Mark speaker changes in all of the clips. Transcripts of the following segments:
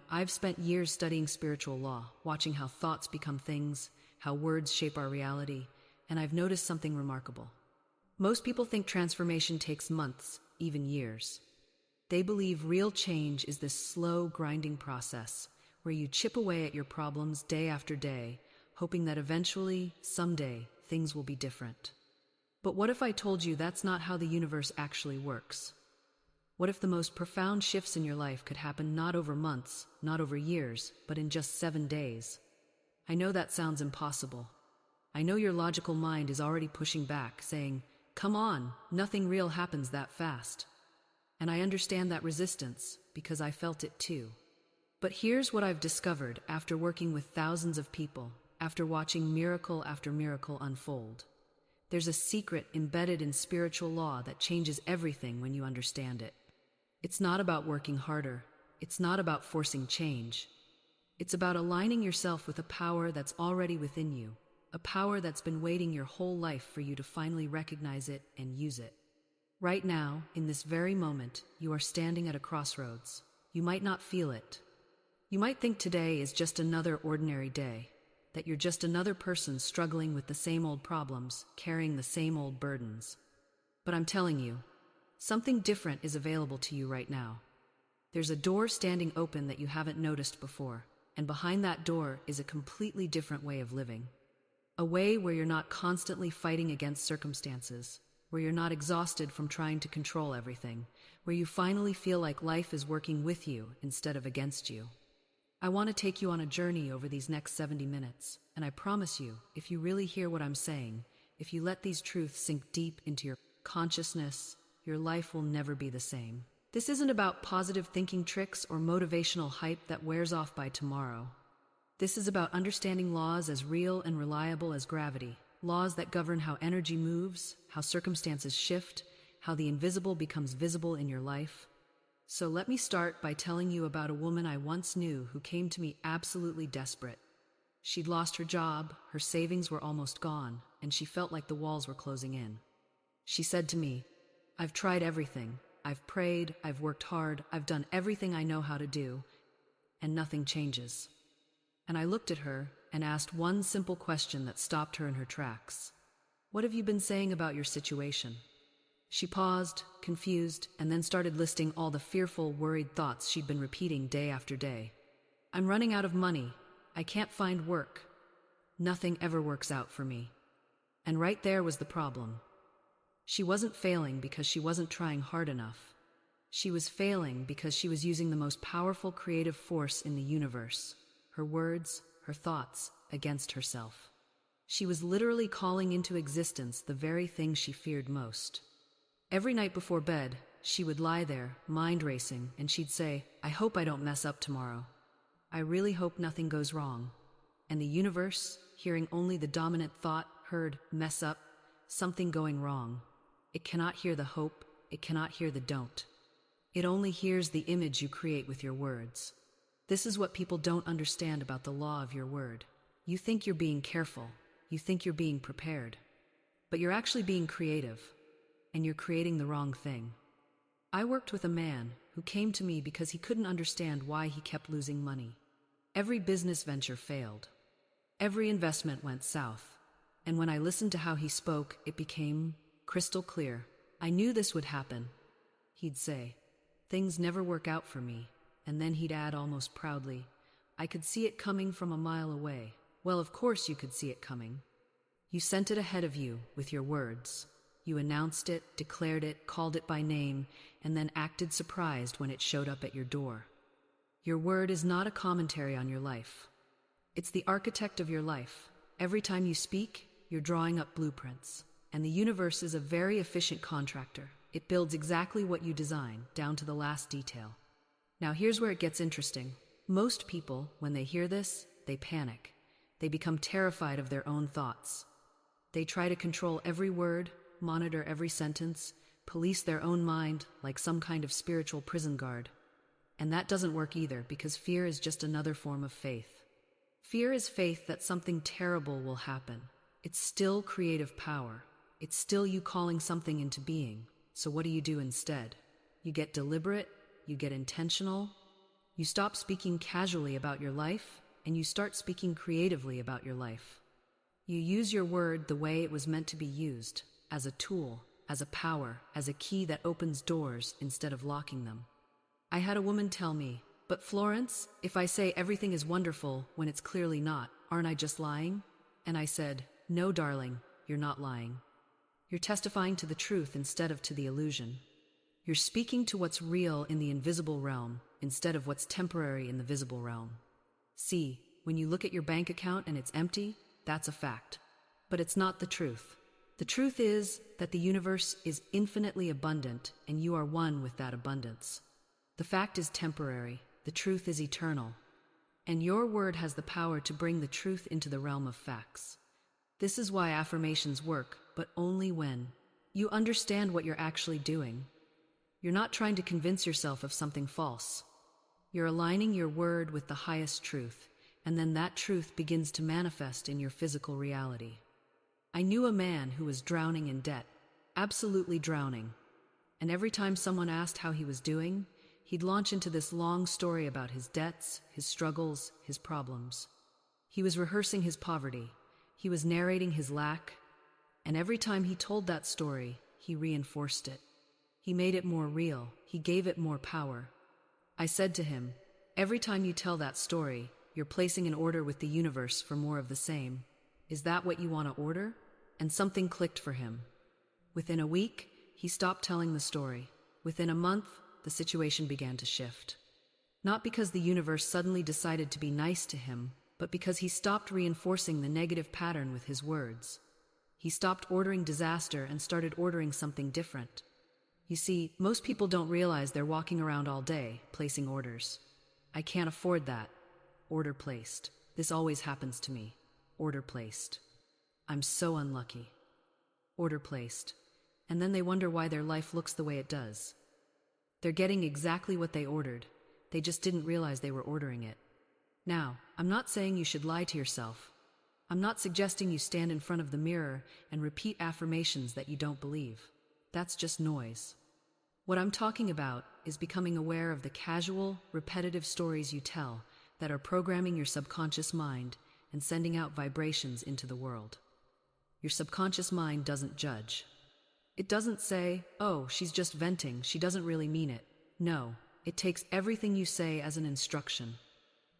Speaker 1: I've spent years studying spiritual law, watching how thoughts become things, how words shape our reality, and I've noticed something remarkable. Most people think transformation takes months, even years. They believe real change is this slow, grinding process where you chip away at your problems day after day, hoping that eventually, someday, things will be different. But what if I told you that's not how the universe actually works? What if the most profound shifts in your life could happen not over months, not over years, but in just 7 days? I know that sounds impossible. I know your logical mind is already pushing back, saying, "Come on, nothing real happens that fast." And I understand that resistance, because I felt it too. But here's what I've discovered after working with thousands of people, after watching miracle after miracle unfold. There's a secret embedded in spiritual law that changes everything when you understand it. It's not about working harder. It's not about forcing change. It's about aligning yourself with a power that's already within you, a power that's been waiting your whole life for you to finally recognize it and use it. Right now, in this very moment, you are standing at a crossroads. You might not feel it. You might think today is just another ordinary day, that you're just another person struggling with the same old problems, carrying the same old burdens. But I'm telling you, something different is available to you right now. There's a door standing open that you haven't noticed before, and behind that door is a completely different way of living. A way where you're not constantly fighting against circumstances, where you're not exhausted from trying to control everything, where you finally feel like life is working with you instead of against you. I want to take you on a journey over these next 70 minutes, and I promise you, if you really hear what I'm saying, if you let these truths sink deep into your consciousness, your life will never be the same. This isn't about positive thinking tricks or motivational hype that wears off by tomorrow. This is about understanding laws as real and reliable as gravity, laws that govern how energy moves, how circumstances shift, how the invisible becomes visible in your life. So let me start by telling you about a woman I once knew who came to me absolutely desperate. She'd lost her job, her savings were almost gone, and she felt like the walls were closing in. She said to me, "I've tried everything. I've prayed, I've worked hard, I've done everything I know how to do, and nothing changes." And I looked at her and asked one simple question that stopped her in her tracks. "What have you been saying about your situation?" She paused, confused, and then started listing all the fearful, worried thoughts she'd been repeating day after day. "I'm running out of money. I can't find work. Nothing ever works out for me." And right there was the problem. She wasn't failing because she wasn't trying hard enough. She was failing because she was using the most powerful creative force in the universe, her words, her thoughts, against herself. She was literally calling into existence the very thing she feared most. Every night before bed, she would lie there, mind racing, and she'd say, "I hope I don't mess up tomorrow. I really hope nothing goes wrong." And the universe, hearing only the dominant thought, heard, "Mess up, something going wrong." It cannot hear the hope, it cannot hear the don't. It only hears the image you create with your words. This is what people don't understand about the law of your word. You think you're being careful, you think you're being prepared, but you're actually being creative. And you're creating the wrong thing. I worked with a man who came to me because he couldn't understand why he kept losing money. Every business venture failed. Every investment went south. And when I listened to how he spoke, it became crystal clear. "I knew this would happen," he'd say. "Things never work out for me." And then he'd add almost proudly, "I could see it coming from a mile away." Well, of course you could see it coming. You sent it ahead of you with your words. You announced it, declared it, called it by name, and then acted surprised when it showed up at your door. Your word is not a commentary on your life. It's the architect of your life. Every time you speak, you're drawing up blueprints. And the universe is a very efficient contractor. It builds exactly what you design, down to the last detail. Now here's where it gets interesting. Most people, when they hear this, they panic. They become terrified of their own thoughts. They try to control every word, monitor every sentence, police their own mind like some kind of spiritual prison guard. And that doesn't work either, because fear is just another form of faith. Fear is faith that something terrible will happen. It's still creative power. It's still you calling something into being. So what do you do instead? You get deliberate, you get intentional, You stop speaking casually about your life, and you start speaking creatively about your life. You use your word the way it was meant to be used, as a tool, as a power, as a key that opens doors instead of locking them. I had a woman tell me, "But Florence, if I say everything is wonderful when it's clearly not, aren't I just lying?" And I said, "No, darling, you're not lying. You're testifying to the truth instead of to the illusion. You're speaking to what's real in the invisible realm instead of what's temporary in the visible realm. See, when you look at your bank account and it's empty, that's a fact. But it's not the truth. The truth is that the universe is infinitely abundant and you are one with that abundance. The fact is temporary, the truth is eternal. And your word has the power to bring the truth into the realm of facts. This is why affirmations work, but only when you understand what you're actually doing. You're not trying to convince yourself of something false. You're aligning your word with the highest truth, and then that truth begins to manifest in your physical reality. I knew a man who was drowning in debt, absolutely drowning. And every time someone asked how he was doing, he'd launch into this long story about his debts, his struggles, his problems. He was rehearsing his poverty. He was narrating his lack. And every time he told that story, he reinforced it. He made it more real. He gave it more power. I said to him, "Every time you tell that story, you're placing an order with the universe for more of the same. Is that what you want to order?" And something clicked for him. Within a week, he stopped telling the story. Within a month, the situation began to shift. Not because the universe suddenly decided to be nice to him, but because he stopped reinforcing the negative pattern with his words. He stopped ordering disaster and started ordering something different. You see, most people don't realize they're walking around all day, placing orders. "I can't afford that." Order placed. "This always happens to me." Order placed. "I'm so unlucky." Order placed. And then they wonder why their life looks the way it does. They're getting exactly what they ordered. They just didn't realize they were ordering it. Now, I'm not saying you should lie to yourself. I'm not suggesting you stand in front of the mirror and repeat affirmations that you don't believe. That's just noise. What I'm talking about is becoming aware of the casual, repetitive stories you tell that are programming your subconscious mind and sending out vibrations into the world. Your subconscious mind doesn't judge. It doesn't say, "Oh, she's just venting, she doesn't really mean it." No, it takes everything you say as an instruction.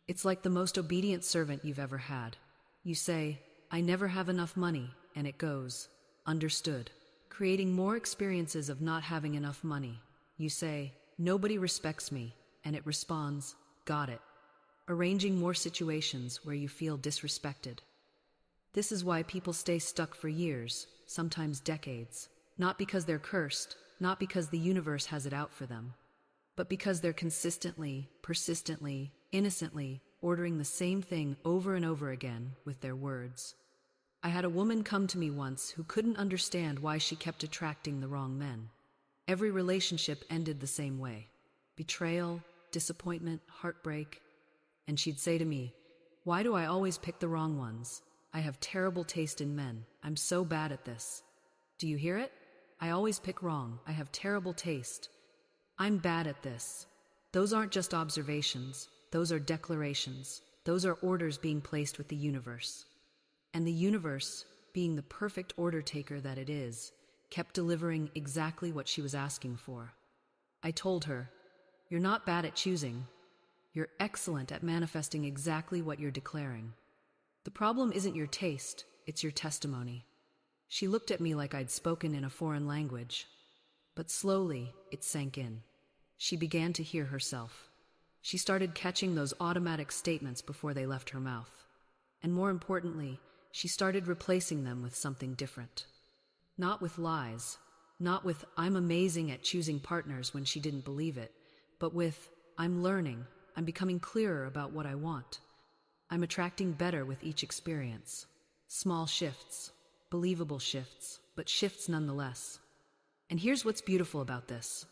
Speaker 1: It's like the most obedient servant you've ever had. You say, "I never have enough money," and it goes, "Understood." Creating more experiences of not having enough money. You say, "Nobody respects me," and it responds, "Got it." Arranging more situations where you feel disrespected. This is why people stay stuck for years, sometimes decades. Not because they're cursed, not because the universe has it out for them, but because they're consistently, persistently, innocently ordering the same thing over and over again with their words. I had a woman come to me once who couldn't understand why she kept attracting the wrong men. Every relationship ended the same way. Betrayal, disappointment, heartbreak. And she'd say to me, "Why do I always pick the wrong ones? I have terrible taste in men. I'm so bad at this." Do you hear it? I always pick wrong. I have terrible taste. I'm bad at this. Those aren't just observations. Those are declarations. Those are orders being placed with the universe. And the universe, being the perfect order taker that it is, kept delivering exactly what she was asking for. I told her, "You're not bad at choosing. You're excellent at manifesting exactly what you're declaring. The problem isn't your taste, it's your testimony." She looked at me like I'd spoken in a foreign language. But slowly, it sank in. She began to hear herself. She started catching those automatic statements before they left her mouth. And more importantly, she started replacing them with something different. Not with lies, not with "I'm amazing at choosing partners" when she didn't believe it, but with "I'm learning, I'm becoming clearer about what I want. I'm attracting better with each experience." Small shifts, believable shifts, but shifts nonetheless. And here's what's beautiful about this.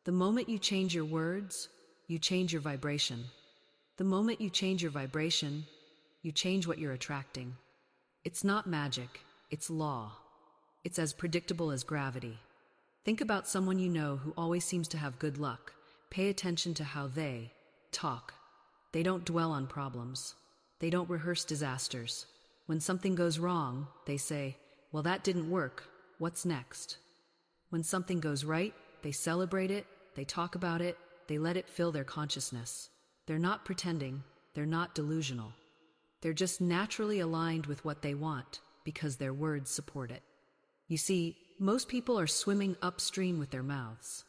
Speaker 1: The moment you change your words, you change your vibration. The moment you change your vibration, you change what you're attracting. It's not magic, it's law. It's as predictable as gravity. Think about someone you know who always seems to have good luck. Pay attention to how they, talk. They don't dwell on problems. They don't rehearse disasters. When something goes wrong, they say, well, that didn't work. What's next? When something goes right, they celebrate it, they talk about it, they let it fill their consciousness. They're not pretending, they're not delusional. They're just naturally aligned with what they want because their words support it. You see, most people are swimming upstream with their mouths.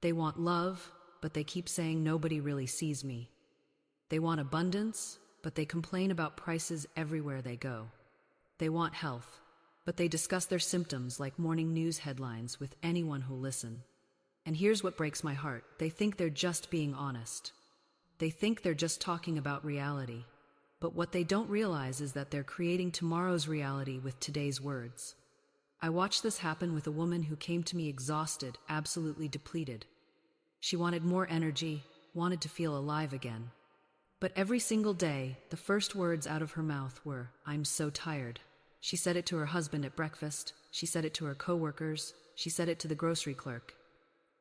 Speaker 1: They want love, but they keep saying nobody really sees me. They want abundance, but they complain about prices everywhere they go. They want health, but they discuss their symptoms like morning news headlines with anyone who'll listen. And here's what breaks my heart. They think they're just being honest. They think they're just talking about reality. But what they don't realize is that they're creating tomorrow's reality with today's words. I watched this happen with a woman who came to me exhausted, absolutely depleted. She wanted more energy, wanted to feel alive again. But every single day, the first words out of her mouth were, "I'm so tired." She said it to her husband at breakfast. She said it to her coworkers. She said it to the grocery clerk.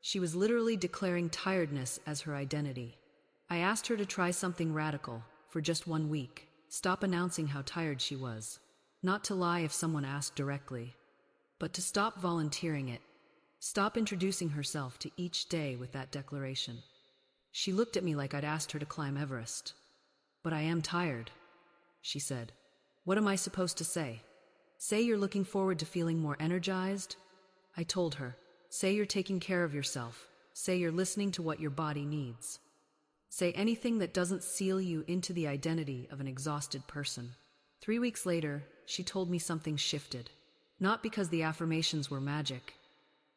Speaker 1: She was literally declaring tiredness as her identity. I asked her to try something radical for just 1 week. Stop announcing how tired she was. Not to lie if someone asked directly, but to stop volunteering it. Stop introducing herself to each day with that declaration. She looked at me like I'd asked her to climb Everest. "But I am tired," she said. "What am I supposed to say? Say you're looking forward to feeling more energized?" I told her, "Say you're taking care of yourself. Say you're listening to what your body needs. Say anything that doesn't seal you into the identity of an exhausted person." 3 weeks later, she told me something shifted. Not because the affirmations were magic,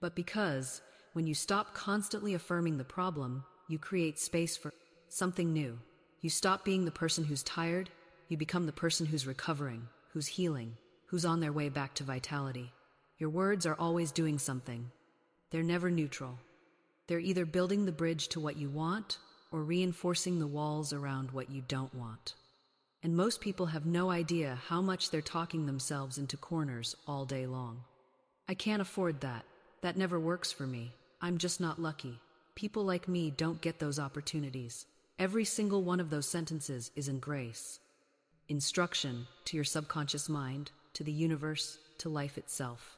Speaker 1: but because when you stop constantly affirming the problem, you create space for something new. You stop being the person who's tired, you become the person who's recovering, who's healing, who's on their way back to vitality. Your words are always doing something. They're never neutral. They're either building the bridge to what you want or reinforcing the walls around what you don't want. And most people have no idea how much they're talking themselves into corners all day long. I can't afford that. That never works for me. I'm just not lucky. People like me don't get those opportunities. Every single one of those sentences is in grace. Instruction to your subconscious mind, to the universe, to life itself.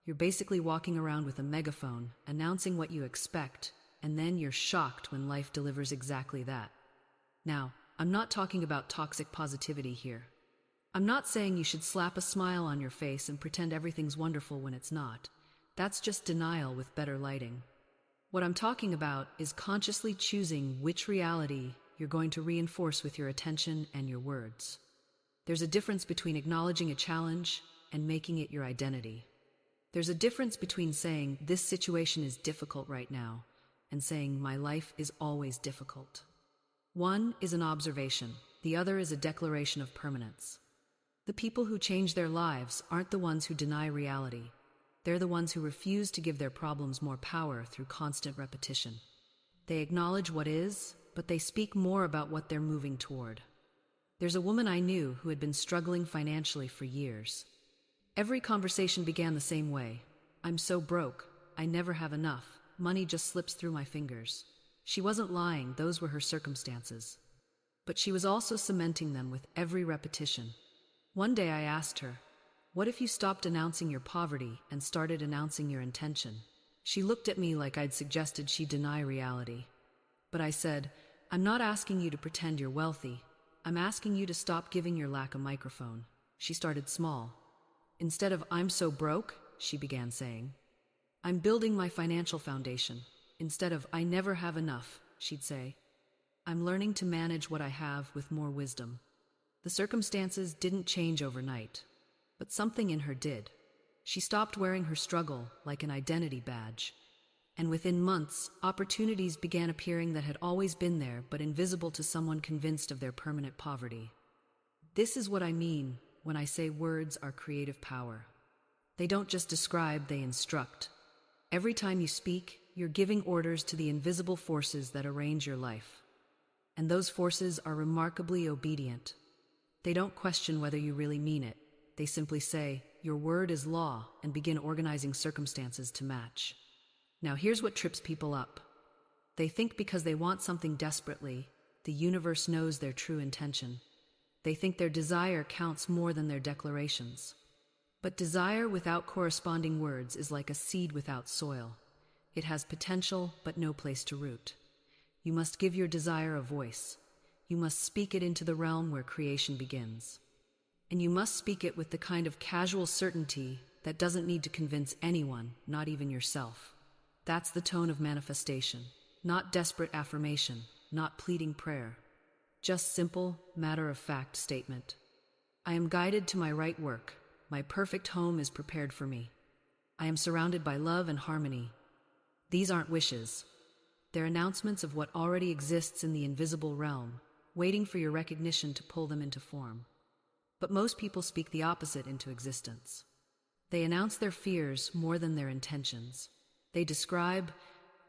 Speaker 1: You're basically walking around with a megaphone, announcing what you expect, and then you're shocked when life delivers exactly that. Now, I'm not talking about toxic positivity here. I'm not saying you should slap a smile on your face and pretend everything's wonderful when it's not. That's just denial with better lighting. What I'm talking about is consciously choosing which reality you're going to reinforce with your attention and your words. There's a difference between acknowledging a challenge and making it your identity. There's a difference between saying, "This situation is difficult right now," and saying, "My life is always difficult." One is an observation, the other is a declaration of permanence. The people who change their lives aren't the ones who deny reality. They're the ones who refuse to give their problems more power through constant repetition. They acknowledge what is, but they speak more about what they're moving toward. There's a woman I knew who had been struggling financially for years. Every conversation began the same way. "I'm so broke. I never have enough. Money just slips through my fingers." She wasn't lying, those were her circumstances. But she was also cementing them with every repetition. One day I asked her, "What if you stopped announcing your poverty and started announcing your intention?" She looked at me like I'd suggested she deny reality. But I said, "I'm not asking you to pretend you're wealthy. I'm asking you to stop giving your lack a microphone." She started small. Instead of "I'm so broke," she began saying, "I'm building my financial foundation." Instead of "I never have enough," she'd say, "I'm learning to manage what I have with more wisdom." The circumstances didn't change overnight, but something in her did. She stopped wearing her struggle like an identity badge. And within months, opportunities began appearing that had always been there but invisible to someone convinced of their permanent poverty. This is what I mean when I say words are creative power. They don't just describe, they instruct. Every time you speak, you're giving orders to the invisible forces that arrange your life. And those forces are remarkably obedient. They don't question whether you really mean it. They simply say, "Your word is law," and begin organizing circumstances to match. Now here's what trips people up. They think because they want something desperately, the universe knows their true intention. They think their desire counts more than their declarations. But desire without corresponding words is like a seed without soil. It has potential, but no place to root. You must give your desire a voice. You must speak it into the realm where creation begins. And you must speak it with the kind of casual certainty that doesn't need to convince anyone, not even yourself. That's the tone of manifestation, not desperate affirmation, not pleading prayer. Just simple, matter-of-fact statement. I am guided to my right work. My perfect home is prepared for me. I am surrounded by love and harmony. These aren't wishes. They're announcements of what already exists in the invisible realm, waiting for your recognition to pull them into form. But most people speak the opposite into existence. They announce their fears more than their intentions. They describe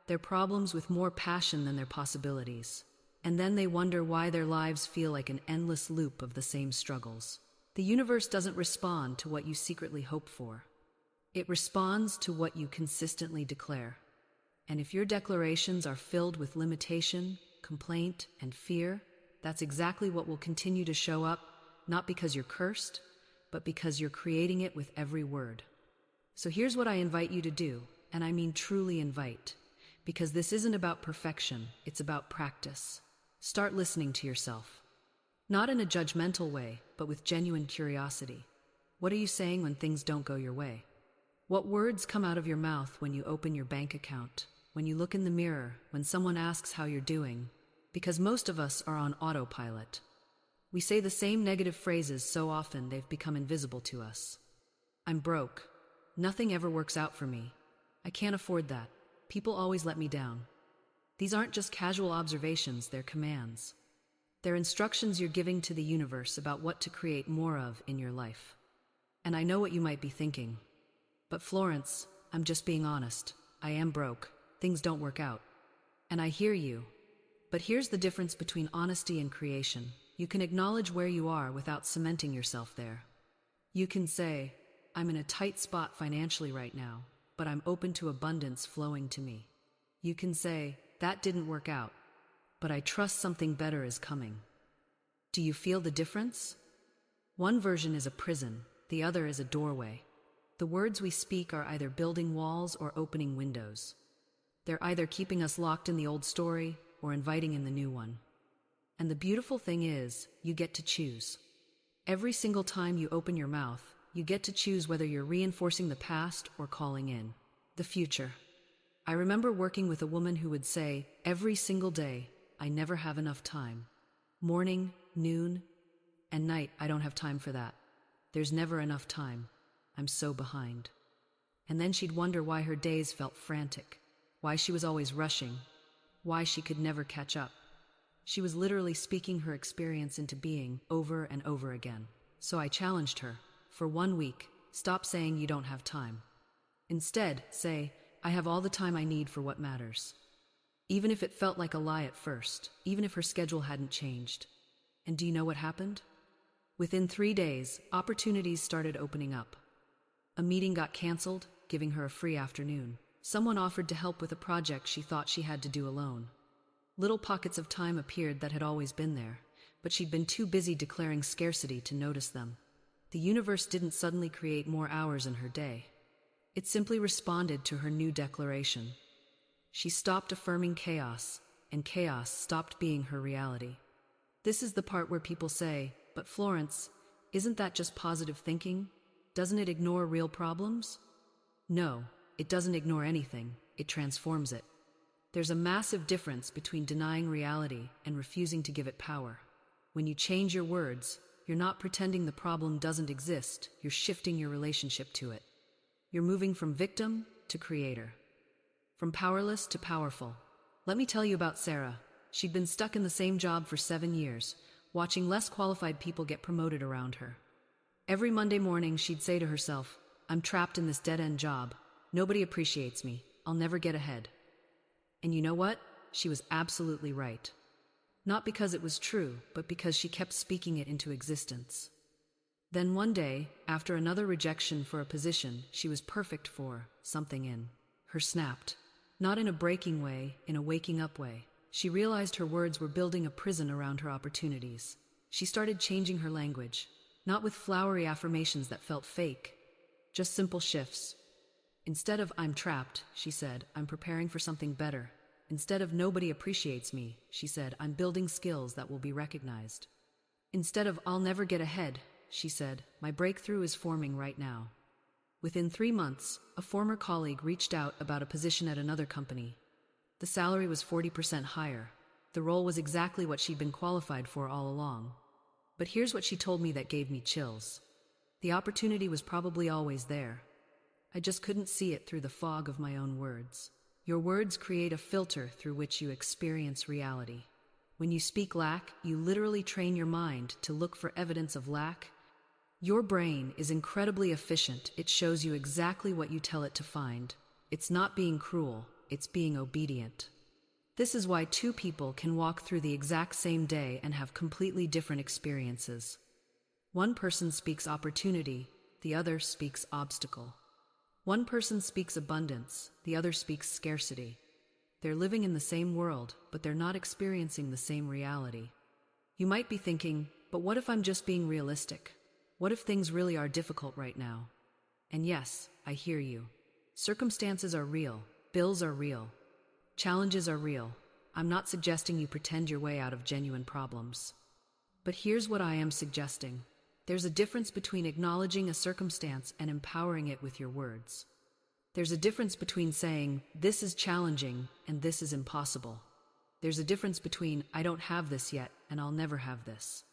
Speaker 1: their problems with more passion than their possibilities. And then they wonder why their lives feel like an endless loop of the same struggles. The universe doesn't respond to what you secretly hope for. It responds to what you consistently declare. And if your declarations are filled with limitation, complaint, and fear, that's exactly what will continue to show up, not because you're cursed, but because you're creating it with every word. So here's what I invite you to do, and I mean truly invite, because this isn't about perfection, it's about practice. Start listening to yourself. Not in a judgmental way, but with genuine curiosity. What are you saying when things don't go your way? What words come out of your mouth when you open your bank account, when you look in the mirror, when someone asks how you're doing? Because most of us are on autopilot. We say the same negative phrases so often they've become invisible to us. I'm broke. Nothing ever works out for me. I can't afford that. People always let me down. These aren't just casual observations, they're commands. They're instructions you're giving to the universe about what to create more of in your life. And I know what you might be thinking. But Florence, I'm just being honest. I am broke. Things don't work out. And I hear you. But here's the difference between honesty and creation. You can acknowledge where you are without cementing yourself there. You can say, I'm in a tight spot financially right now, but I'm open to abundance flowing to me. You can say, that didn't work out, but I trust something better is coming. Do you feel the difference? One version is a prison, the other is a doorway. The words we speak are either building walls or opening windows. They're either keeping us locked in the old story or inviting in the new one. And the beautiful thing is, you get to choose. Every single time you open your mouth, you get to choose whether you're reinforcing the past or calling in the future. I remember working with a woman who would say, every single day, I never have enough time. Morning, noon, and night, I don't have time for that. There's never enough time. I'm so behind. And then she'd wonder why her days felt frantic, why she was always rushing, why she could never catch up. She was literally speaking her experience into being over and over again. So I challenged her, for 1 week, stop saying you don't have time. Instead, say, I have all the time I need for what matters. Even if it felt like a lie at first, even if her schedule hadn't changed. And do you know what happened? Within 3 days, opportunities started opening up. A meeting got canceled, giving her a free afternoon. Someone offered to help with a project she thought she had to do alone. Little pockets of time appeared that had always been there, but she'd been too busy declaring scarcity to notice them. The universe didn't suddenly create more hours in her day. It simply responded to her new declaration. She stopped affirming chaos, and chaos stopped being her reality. This is the part where people say, but Florence, isn't that just positive thinking? Doesn't it ignore real problems? No, it doesn't ignore anything, it transforms it. There's a massive difference between denying reality and refusing to give it power. When you change your words, you're not pretending the problem doesn't exist, you're shifting your relationship to it. You're moving from victim to creator, from powerless to powerful. Let me tell you about Sarah. She'd been stuck in the same job for 7 years, watching less qualified people get promoted around her. Every Monday morning, she'd say to herself, I'm trapped in this dead-end job. Nobody appreciates me. I'll never get ahead. And you know what? She was absolutely right. Not because it was true, but because she kept speaking it into existence. Then one day, after another rejection for a position she was perfect for, something in her snapped. Not in a breaking way, in a waking up way. She realized her words were building a prison around her opportunities. She started changing her language, not with flowery affirmations that felt fake, just simple shifts. Instead of "I'm trapped," she said, "I'm preparing for something better." Instead of "nobody appreciates me," she said, "I'm building skills that will be recognized." Instead of "I'll never get ahead," she said, "my breakthrough is forming right now." Within 3 months, a former colleague reached out about a position at another company. The salary was 40% higher. The role was exactly what she'd been qualified for all along. But here's what she told me that gave me chills. The opportunity was probably always there. I just couldn't see it through the fog of my own words. Your words create a filter through which you experience reality. When you speak lack, you literally train your mind to look for evidence of lack. Your brain is incredibly efficient. It shows you exactly what you tell it to find. It's not being cruel, it's being obedient. This is why 2 people can walk through the exact same day and have completely different experiences. One person speaks opportunity, the other speaks obstacle. One person speaks abundance, the other speaks scarcity. They're living in the same world, but they're not experiencing the same reality. You might be thinking, but what if I'm just being realistic? What if things really are difficult right now? And yes, I hear you. Circumstances are real. Bills are real. Challenges are real. I'm not suggesting you pretend your way out of genuine problems. But here's what I am suggesting. There's a difference between acknowledging a circumstance and empowering it with your words. There's a difference between saying, "This is challenging," and "This is impossible." There's a difference between "I don't have this yet," and "I'll never have this."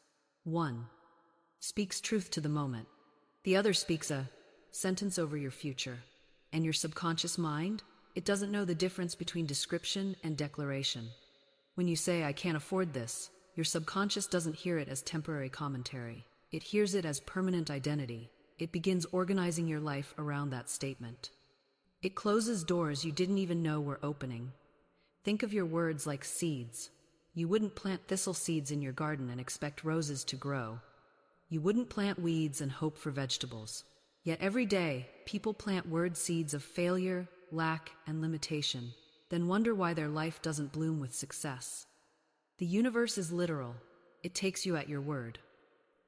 Speaker 1: One speaks truth to the moment. The other speaks a sentence over your future. And your subconscious mind? It doesn't know the difference between description and declaration. When you say, "I can't afford this," your subconscious doesn't hear it as temporary commentary. It hears it as permanent identity. It begins organizing your life around that statement. It closes doors you didn't even know were opening. Think of your words like seeds. You wouldn't plant thistle seeds in your garden and expect roses to grow. You wouldn't plant weeds and hope for vegetables. Yet every day, people plant word seeds of failure, lack, and limitation, then wonder why their life doesn't bloom with success. The universe is literal. It takes you at your word.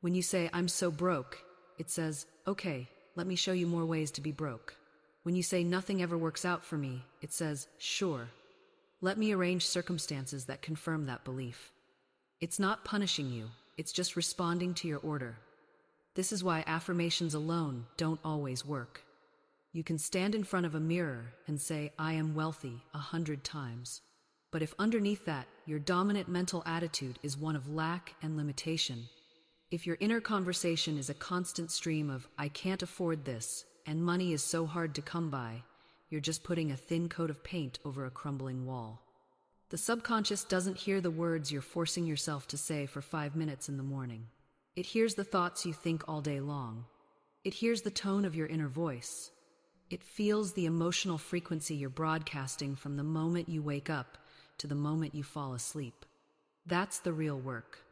Speaker 1: When you say, "I'm so broke," it says, "Okay, let me show you more ways to be broke." When you say, "Nothing ever works out for me," it says, "Sure. Let me arrange circumstances that confirm that belief." It's not punishing you. It's just responding to your order. This is why affirmations alone don't always work. You can stand in front of a mirror and say, "I am wealthy," 100 times. But if underneath that, your dominant mental attitude is one of lack and limitation, if your inner conversation is a constant stream of "I can't afford this," and "money is so hard to come by," you're just putting a thin coat of paint over a crumbling wall. The subconscious doesn't hear the words you're forcing yourself to say for 5 minutes in the morning. It hears the thoughts you think all day long. It hears the tone of your inner voice. It feels the emotional frequency you're broadcasting from the moment you wake up to the moment you fall asleep. That's the real work.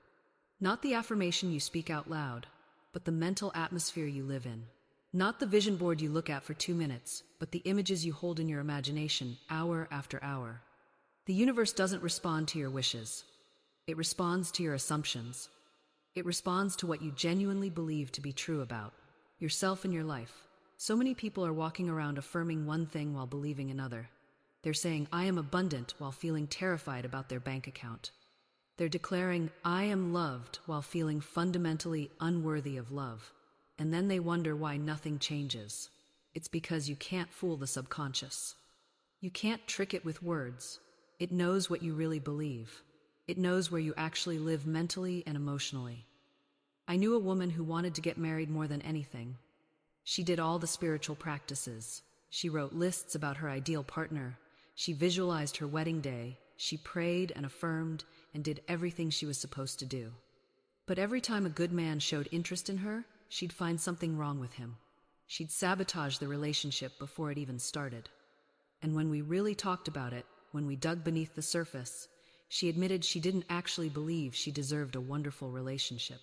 Speaker 1: Not the affirmation you speak out loud, but the mental atmosphere you live in. Not the vision board you look at for 2 minutes, but the images you hold in your imagination hour after hour. The universe doesn't respond to your wishes. It responds to your assumptions. It responds to what you genuinely believe to be true about yourself and your life. So many people are walking around affirming one thing while believing another. They're saying, "I am abundant," while feeling terrified about their bank account. They're declaring, "I am loved," while feeling fundamentally unworthy of love. And then they wonder why nothing changes. It's because you can't fool the subconscious. You can't trick it with words. It knows what you really believe. It knows where you actually live mentally and emotionally. I knew a woman who wanted to get married more than anything. She did all the spiritual practices. She wrote lists about her ideal partner. She visualized her wedding day. She prayed and affirmed and did everything she was supposed to do. But every time a good man showed interest in her, she'd find something wrong with him. She'd sabotage the relationship before it even started. And when we really talked about it, when we dug beneath the surface, she admitted she didn't actually believe she deserved a wonderful relationship.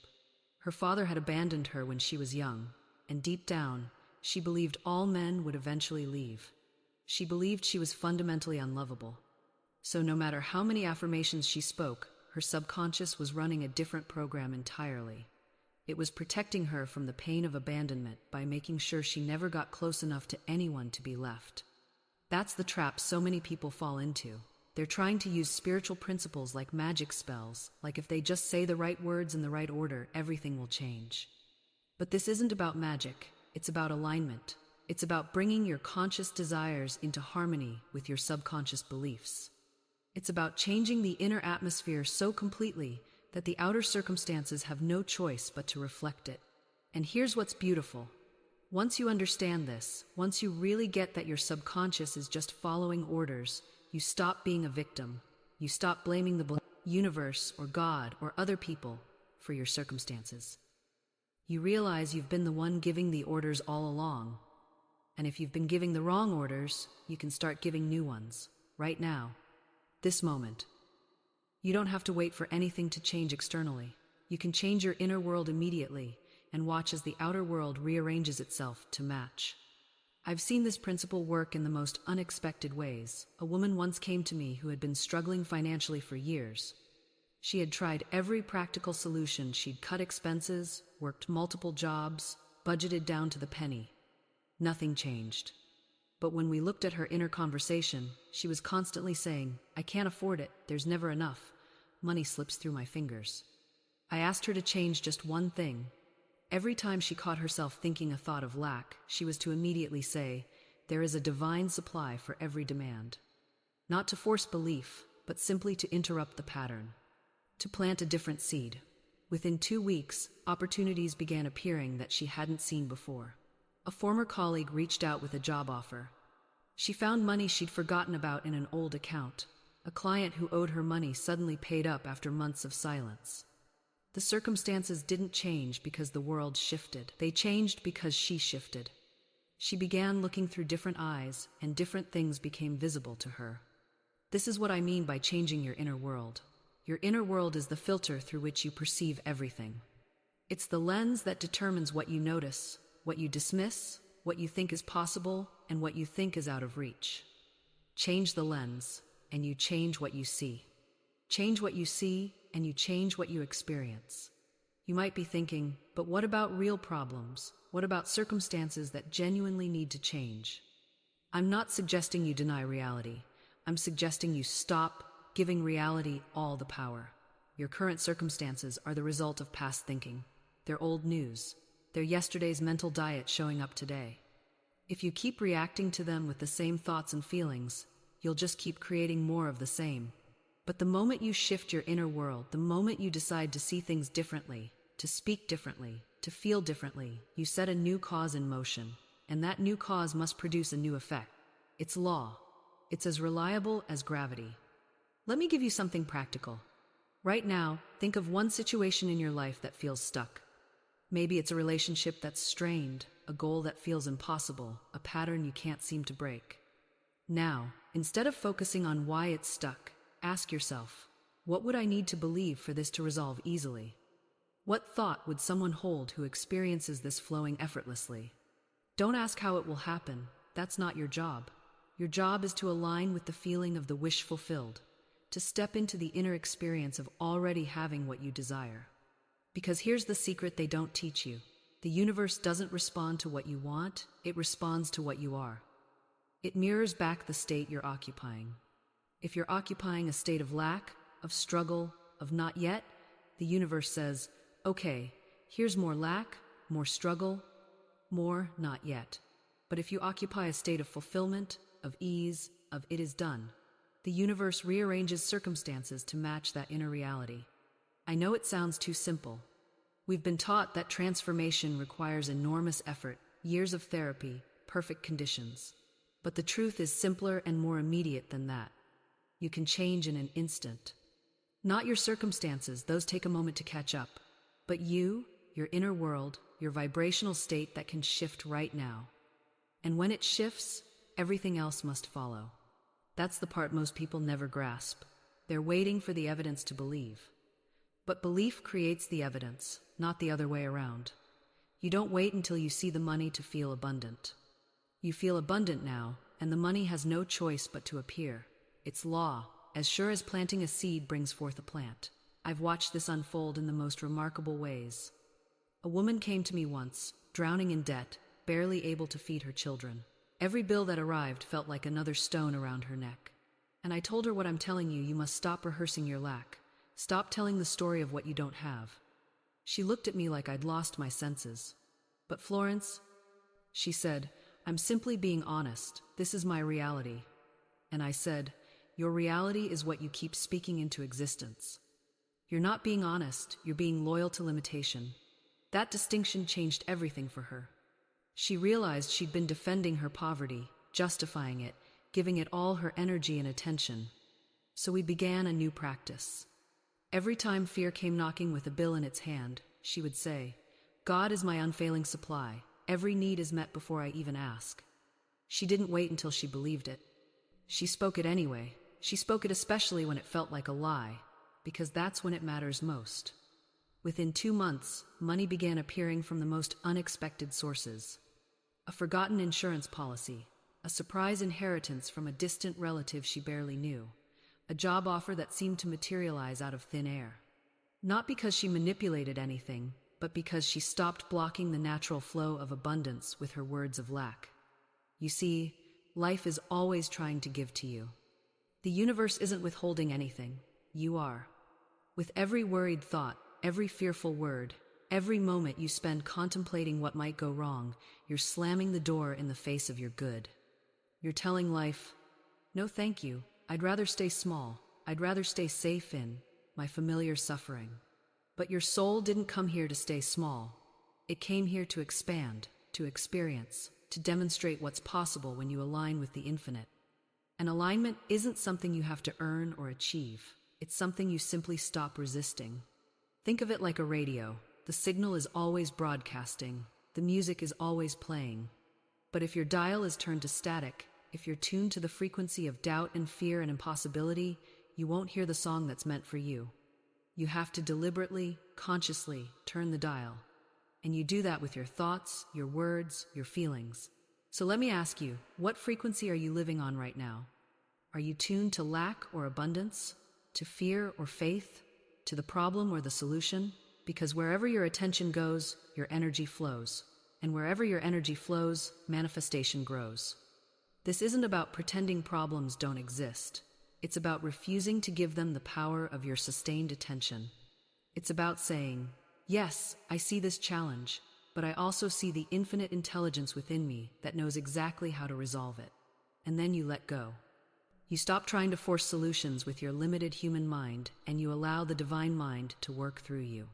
Speaker 1: Her father had abandoned her when she was young, and deep down, she believed all men would eventually leave. She believed she was fundamentally unlovable. So no matter how many affirmations she spoke, her subconscious was running a different program entirely. It was protecting her from the pain of abandonment by making sure she never got close enough to anyone to be left. That's the trap so many people fall into. They're trying to use spiritual principles like magic spells, like if they just say the right words in the right order, everything will change. But this isn't about magic, it's about alignment. It's about bringing your conscious desires into harmony with your subconscious beliefs. It's about changing the inner atmosphere so completely that the outer circumstances have no choice but to reflect it. And here's what's beautiful. Once you understand this, once you really get that your subconscious is just following orders, you stop being a victim. You stop blaming the universe or God or other people for your circumstances. You realize you've been the one giving the orders all along. And if you've been giving the wrong orders, you can start giving new ones, right now, this moment. You don't have to wait for anything to change externally. You can change your inner world immediately and watch as the outer world rearranges itself to match. I've seen this principle work in the most unexpected ways. A woman once came to me who had been struggling financially for years. She had tried every practical solution. She'd cut expenses, worked multiple jobs, budgeted down to the penny. Nothing changed. But when we looked at her inner conversation, she was constantly saying, "I can't afford it, there's never enough. Money slips through my fingers." I asked her to change just one thing. Every time she caught herself thinking a thought of lack, she was to immediately say, "There is a divine supply for every demand." Not to force belief, but simply to interrupt the pattern. To plant a different seed. Within 2 weeks, opportunities began appearing that she hadn't seen before. A former colleague reached out with a job offer. She found money she'd forgotten about in an old account. A client who owed her money suddenly paid up after months of silence. The circumstances didn't change because the world shifted. They changed because she shifted. She began looking through different eyes, and different things became visible to her. This is what I mean by changing your inner world. Your inner world is the filter through which you perceive everything. It's the lens that determines what you notice, what you dismiss, what you think is possible, and what you think is out of reach. Change the lens, and you change what you see. Change what you see, and you change what you experience. You might be thinking, but what about real problems? What about circumstances that genuinely need to change? I'm not suggesting you deny reality. I'm suggesting you stop giving reality all the power. Your current circumstances are the result of past thinking. They're old news. They're yesterday's mental diet showing up today. If you keep reacting to them with the same thoughts and feelings, you'll just keep creating more of the same. But the moment you shift your inner world, the moment you decide to see things differently, to speak differently, to feel differently, you set a new cause in motion, and that new cause must produce a new effect. It's law. It's as reliable as gravity. Let me give you something practical. Right now, think of one situation in your life that feels stuck. Maybe it's a relationship that's strained, a goal that feels impossible, a pattern you can't seem to break. Now, instead of focusing on why it's stuck, ask yourself, what would I need to believe for this to resolve easily? What thought would someone hold who experiences this flowing effortlessly? Don't ask how it will happen. That's not your job. Your job is to align with the feeling of the wish fulfilled, to step into the inner experience of already having what you desire. Because here's the secret they don't teach you. The universe doesn't respond to what you want, it responds to what you are. It mirrors back the state you're occupying. If you're occupying a state of lack, of struggle, of not yet, the universe says, okay, here's more lack, more struggle, more not yet. But if you occupy a state of fulfillment, of ease, of it is done, the universe rearranges circumstances to match that inner reality. I know it sounds too simple. We've been taught that transformation requires enormous effort, years of therapy, perfect conditions. But the truth is simpler and more immediate than that. You can change in an instant. Not your circumstances, those take a moment to catch up. But you, your inner world, your vibrational state that can shift right now. And when it shifts, everything else must follow. That's the part most people never grasp. They're waiting for the evidence to believe. But belief creates the evidence, not the other way around. You don't wait until you see the money to feel abundant. You feel abundant now and the money has no choice but to appear. It's law, as sure as planting a seed brings forth a plant. I've watched this unfold in the most remarkable ways. A woman came to me once, drowning in debt, barely able to feed her children. Every bill that arrived felt like another stone around her neck. And I told her, what I'm telling you, you must stop rehearsing your lack. Stop telling the story of what you don't have. She looked at me like I'd lost my senses. But Florence, she said, I'm simply being honest. This is my reality. And I said, your reality is what you keep speaking into existence. You're not being honest, you're being loyal to limitation. That distinction changed everything for her. She realized she'd been defending her poverty, justifying it, giving it all her energy and attention. So we began a new practice. Every time fear came knocking with a bill in its hand, she would say, God is my unfailing supply. Every need is met before I even ask. She didn't wait until she believed it. She spoke it anyway. She spoke it especially when it felt like a lie, because that's when it matters most. Within 2 months, money began appearing from the most unexpected sources. A forgotten insurance policy, a surprise inheritance from a distant relative she barely knew, a job offer that seemed to materialize out of thin air. Not because she manipulated anything, but because she stopped blocking the natural flow of abundance with her words of lack. You see, life is always trying to give to you. The universe isn't withholding anything. You are. With every worried thought, every fearful word, every moment you spend contemplating what might go wrong, you're slamming the door in the face of your good. You're telling life, no thank you, I'd rather stay small, I'd rather stay safe in my familiar suffering. But your soul didn't come here to stay small. It came here to expand, to experience, to demonstrate what's possible when you align with the infinite. And alignment isn't something you have to earn or achieve. It's something you simply stop resisting. Think of it like a radio. The signal is always broadcasting. The music is always playing. But if your dial is turned to static, if you're tuned to the frequency of doubt and fear and impossibility, you won't hear the song that's meant for you. You have to deliberately, consciously turn the dial. And you do that with your thoughts, your words, your feelings. So let me ask you, what frequency are you living on right now? Are you tuned to lack or abundance? To fear or faith? To the problem or the solution? Because wherever your attention goes, your energy flows. And wherever your energy flows, manifestation grows. This isn't about pretending problems don't exist. It's about refusing to give them the power of your sustained attention. It's about saying, yes, I see this challenge, but I also see the infinite intelligence within me that knows exactly how to resolve it. And then you let go. You stop trying to force solutions with your limited human mind, and you allow the divine mind to work through you.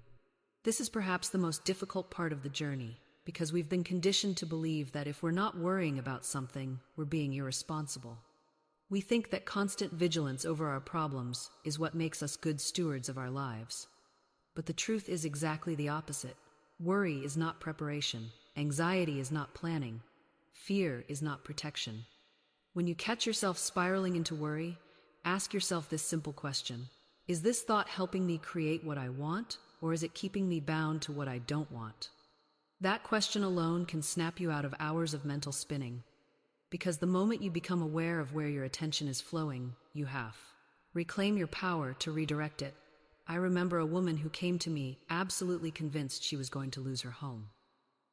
Speaker 1: This is perhaps the most difficult part of the journey, because we've been conditioned to believe that if we're not worrying about something, we're being irresponsible. We think that constant vigilance over our problems is what makes us good stewards of our lives. But the truth is exactly the opposite. Worry is not preparation. Anxiety is not planning. Fear is not protection. When you catch yourself spiraling into worry, ask yourself this simple question. Is this thought helping me create what I want, or is it keeping me bound to what I don't want? That question alone can snap you out of hours of mental spinning. Because the moment you become aware of where your attention is flowing, you reclaim your power to redirect it. I remember a woman who came to me absolutely convinced she was going to lose her home.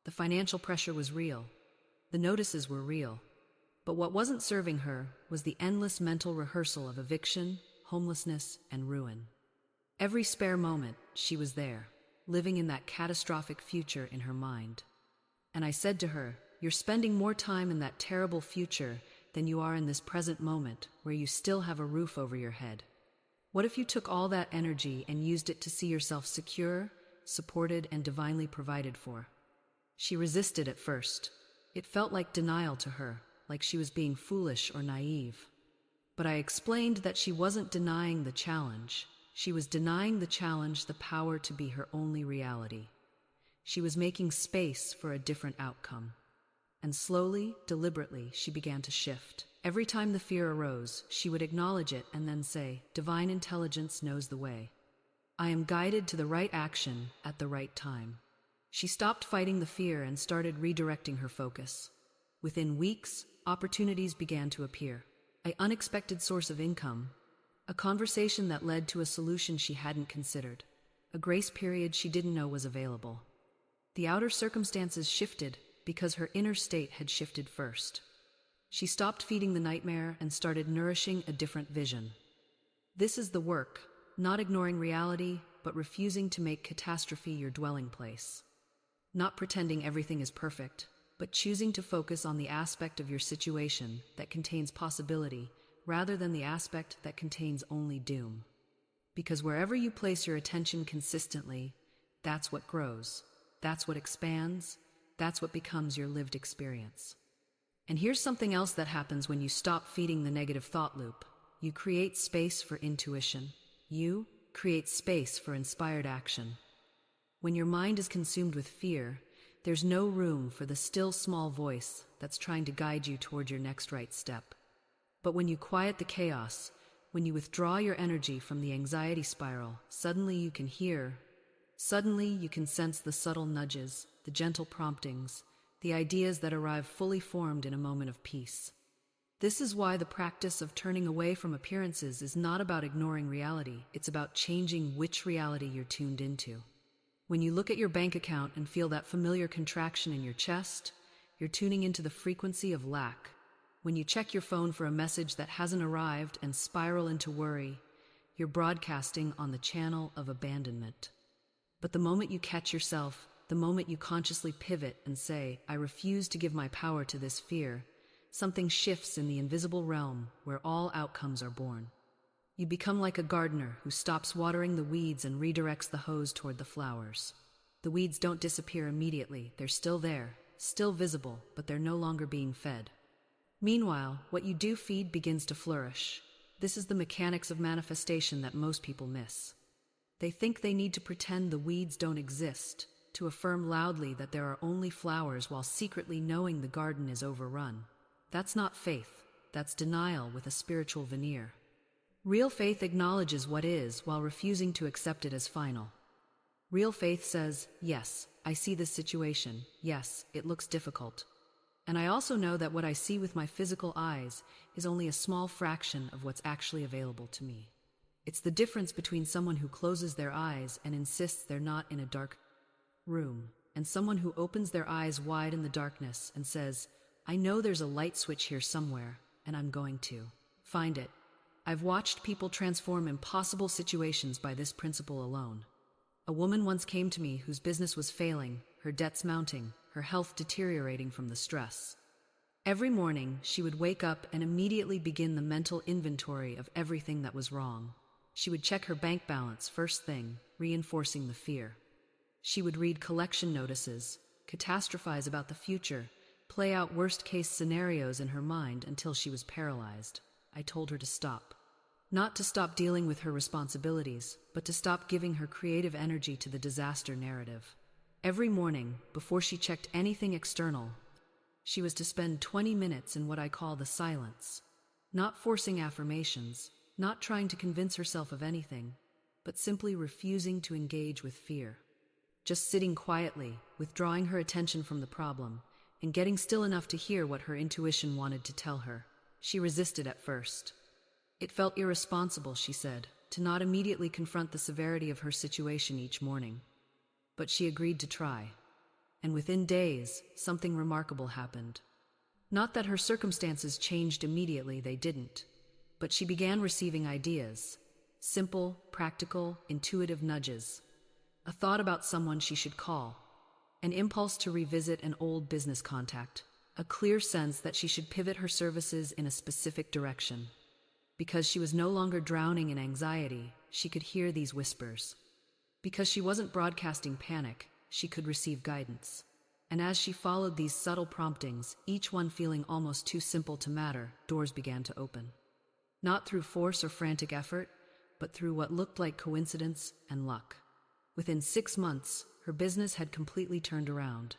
Speaker 1: The financial pressure was real. The notices were real. But what wasn't serving her was the endless mental rehearsal of eviction, homelessness, and ruin. Every spare moment, she was there, living in that catastrophic future in her mind. And I said to her, you're spending more time in that terrible future than you are in this present moment where you still have a roof over your head. What if you took all that energy and used it to see yourself secure, supported, and divinely provided for? She resisted at first. It felt like denial to her, like she was being foolish or naive. But I explained that she wasn't denying the challenge. She was denying the challenge the power to be her only reality. She was making space for a different outcome. And slowly, deliberately, she began to shift. Every time the fear arose, she would acknowledge it and then say, divine intelligence knows the way. I am guided to the right action at the right time. She stopped fighting the fear and started redirecting her focus. Within weeks, opportunities began to appear. An unexpected source of income, a conversation that led to a solution she hadn't considered, a grace period she didn't know was available. The outer circumstances shifted because her inner state had shifted first. She stopped feeding the nightmare and started nourishing a different vision. This is the work, not ignoring reality, but refusing to make catastrophe your dwelling place. Not pretending everything is perfect, but choosing to focus on the aspect of your situation that contains possibility rather than the aspect that contains only doom. Because wherever you place your attention consistently, that's what grows, that's what expands, that's what becomes your lived experience. And here's something else that happens when you stop feeding the negative thought loop. You create space for intuition. You create space for inspired action. When your mind is consumed with fear, there's no room for the still small voice that's trying to guide you toward your next right step. But when you quiet the chaos, when you withdraw your energy from the anxiety spiral, suddenly you can sense the subtle nudges, the gentle promptings, the ideas that arrive fully formed in a moment of peace. This is why the practice of turning away from appearances is not about ignoring reality, it's about changing which reality you're tuned into. When you look at your bank account and feel that familiar contraction in your chest, you're tuning into the frequency of lack. When you check your phone for a message that hasn't arrived and spiral into worry, you're broadcasting on the channel of abandonment. But the moment you catch yourself, the moment you consciously pivot and say, I refuse to give my power to this fear, something shifts in the invisible realm where all outcomes are born. You become like a gardener who stops watering the weeds and redirects the hose toward the flowers. The weeds don't disappear immediately, they're still there, still visible, but they're no longer being fed. Meanwhile, what you do feed begins to flourish. This is the mechanics of manifestation that most people miss. They think they need to pretend the weeds don't exist, to affirm loudly that there are only flowers while secretly knowing the garden is overrun. That's not faith, that's denial with a spiritual veneer. Real faith acknowledges what is while refusing to accept it as final. Real faith says, yes, I see this situation, yes, it looks difficult. And I also know that what I see with my physical eyes is only a small fraction of what's actually available to me. It's the difference between someone who closes their eyes and insists they're not in a dark room, and someone who opens their eyes wide in the darkness and says, I know there's a light switch here somewhere, and I'm going to find it. I've watched people transform impossible situations by this principle alone. A woman once came to me whose business was failing, her debts mounting, her health deteriorating from the stress. Every morning, she would wake up and immediately begin the mental inventory of everything that was wrong. She would check her bank balance first thing, reinforcing the fear. She would read collection notices, catastrophize about the future, play out worst-case scenarios in her mind until she was paralyzed. I told her to stop. Not to stop dealing with her responsibilities, but to stop giving her creative energy to the disaster narrative. Every morning, before she checked anything external, she was to spend 20 minutes in what I call the silence, not forcing affirmations, not trying to convince herself of anything, but simply refusing to engage with fear. Just sitting quietly, withdrawing her attention from the problem, and getting still enough to hear what her intuition wanted to tell her. She resisted at first. It felt irresponsible, she said, to not immediately confront the severity of her situation each morning. But she agreed to try. And within days, something remarkable happened. Not that her circumstances changed immediately, they didn't. But she began receiving ideas. Simple, practical, intuitive nudges. A thought about someone she should call. An impulse to revisit an old business contact. A clear sense that she should pivot her services in a specific direction. Because she was no longer drowning in anxiety, she could hear these whispers. Because she wasn't broadcasting panic, she could receive guidance. And as she followed these subtle promptings, each one feeling almost too simple to matter, doors began to open. Not through force or frantic effort, but through what looked like coincidence and luck. Within 6 months, her business had completely turned around.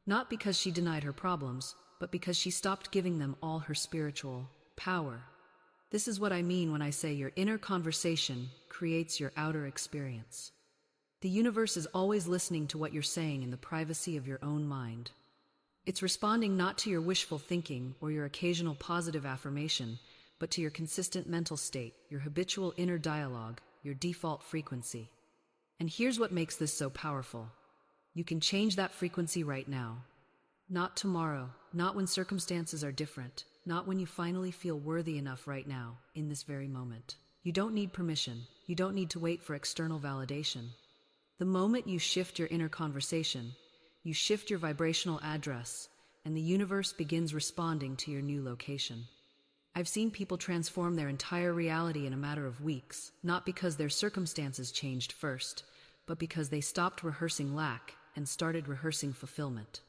Speaker 1: Not because she denied her problems, but because she stopped giving them all her spiritual power. This is what I mean when I say your inner conversation creates your outer experience. The universe is always listening to what you're saying in the privacy of your own mind. It's responding not to your wishful thinking or your occasional positive affirmation, but to your consistent mental state, your habitual inner dialogue, your default frequency. And here's what makes this so powerful. You can change that frequency right now. Not tomorrow, not when circumstances are different, not when you finally feel worthy enough right now, in this very moment. You don't need permission. You don't need to wait for external validation. The moment you shift your inner conversation, you shift your vibrational address, and the universe begins responding to your new location. I've seen people transform their entire reality in a matter of weeks, not because their circumstances changed first, but because they stopped rehearsing lack and started rehearsing fulfillment.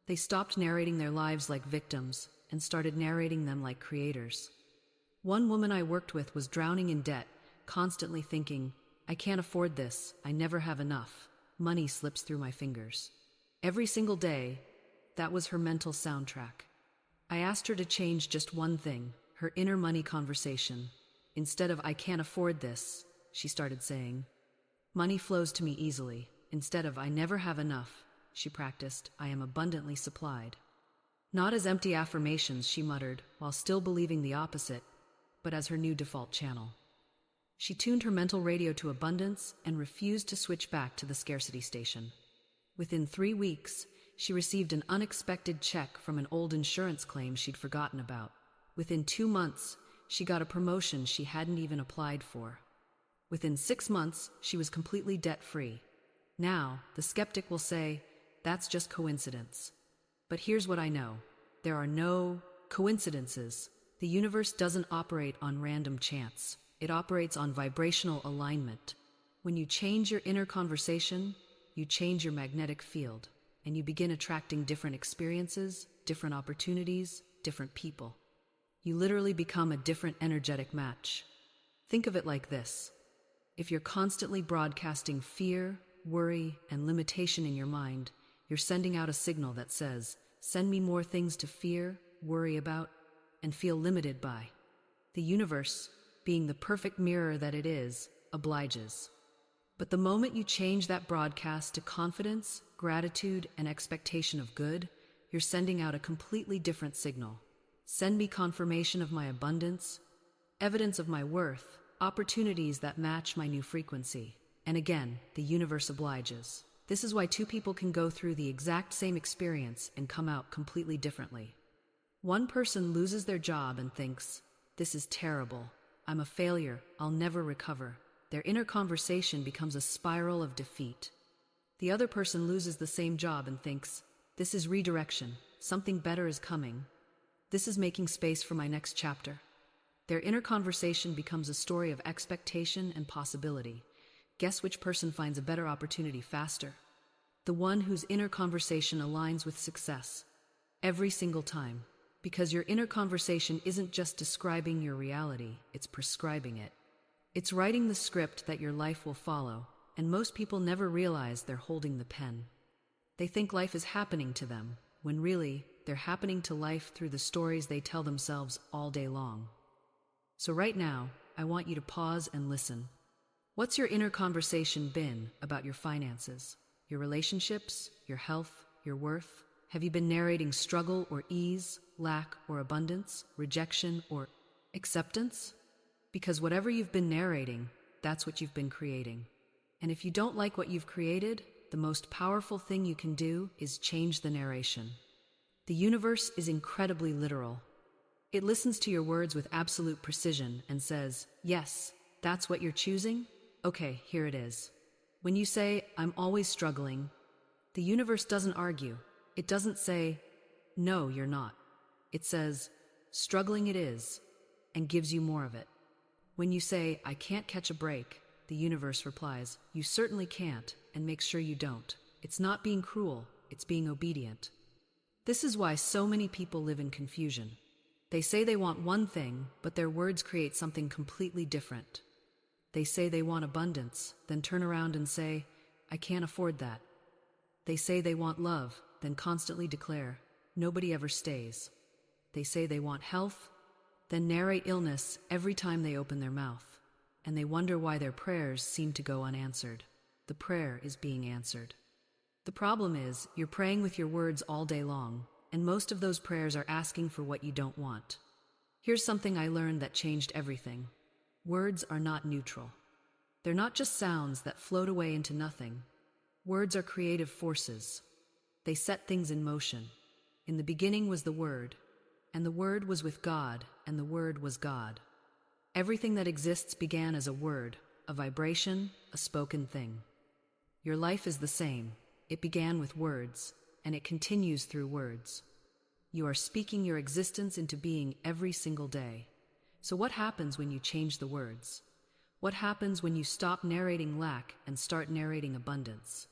Speaker 1: They stopped narrating their lives like victims and started narrating them like creators. One woman I worked with was drowning in debt, constantly thinking, "I can't afford this, I never have enough." Money slips through my fingers. Every single day, that was her mental soundtrack. I asked her to change just one thing, her inner money conversation. Instead of "I can't afford this," she started saying, "Money flows to me easily." Instead of "I never have enough," she practiced, "I am abundantly supplied." Not as empty affirmations, she muttered, while still believing the opposite, but as her new default channel. She tuned her mental radio to abundance and refused to switch back to the scarcity station. Within 3 weeks, she received an unexpected check from an old insurance claim she'd forgotten about. Within 2 months, she got a promotion she hadn't even applied for. Within 6 months, she was completely debt-free. Now, the skeptic will say, "That's just coincidence." But here's what I know. There are no coincidences. The universe doesn't operate on random chance. It operates on vibrational alignment. When you change your inner conversation, you change your magnetic field, and you begin attracting different experiences, different opportunities, different people. You literally become a different energetic match. Think of it like this. If you're constantly broadcasting fear, worry, and limitation in your mind, you're sending out a signal that says, "Send me more things to fear, worry about, and feel limited by." The universe, being the perfect mirror that it is, obliges. But the moment you change that broadcast to confidence, gratitude, and expectation of good, you're sending out a completely different signal. Send me confirmation of my abundance, evidence of my worth, opportunities that match my new frequency. And again, the universe obliges. This is why two people can go through the exact same experience and come out completely differently. One person loses their job and thinks, "This is terrible. I'm a failure. I'll never recover." Their inner conversation becomes a spiral of defeat. The other person loses the same job and thinks, "This is redirection. Something better is coming. This is making space for my next chapter." Their inner conversation becomes a story of expectation and possibility. Guess which person finds a better opportunity faster? The one whose inner conversation aligns with success. Every single time. Because your inner conversation isn't just describing your reality, it's prescribing it. It's writing the script that your life will follow, and most people never realize they're holding the pen. They think life is happening to them, when really, they're happening to life through the stories they tell themselves all day long. So right now, I want you to pause and listen. What's your inner conversation been about your finances, your relationships, your health, your worth? Have you been narrating struggle or ease, lack or abundance, rejection or acceptance? Because whatever you've been narrating, that's what you've been creating. And if you don't like what you've created, the most powerful thing you can do is change the narration. The universe is incredibly literal. It listens to your words with absolute precision and says, "Yes, that's what you're choosing? Okay, here it is." When you say, "I'm always struggling," the universe doesn't argue. It doesn't say, "No, you're not." It says, "Struggling it is," and gives you more of it. When you say, "I can't catch a break," the universe replies, "You certainly can't, and makes sure you don't." It's not being cruel, it's being obedient. This is why so many people live in confusion. They say they want one thing, but their words create something completely different. They say they want abundance, then turn around and say, "I can't afford that." They say they want love, then constantly declare, "Nobody ever stays." They say they want health, then narrate illness every time they open their mouth, and they wonder why their prayers seem to go unanswered. The prayer is being answered. The problem is, you're praying with your words all day long, and most of those prayers are asking for what you don't want. Here's something I learned that changed everything. Words are not neutral. They're not just sounds that float away into nothing. Words are creative forces. They set things in motion. In the beginning was the Word, and the Word was with God, and the Word was God. Everything that exists began as a word, a vibration, a spoken thing. Your life is the same. It began with words, and it continues through words. You are speaking your existence into being every single day. So what happens when you change the words? What happens when you stop narrating lack and start narrating abundance?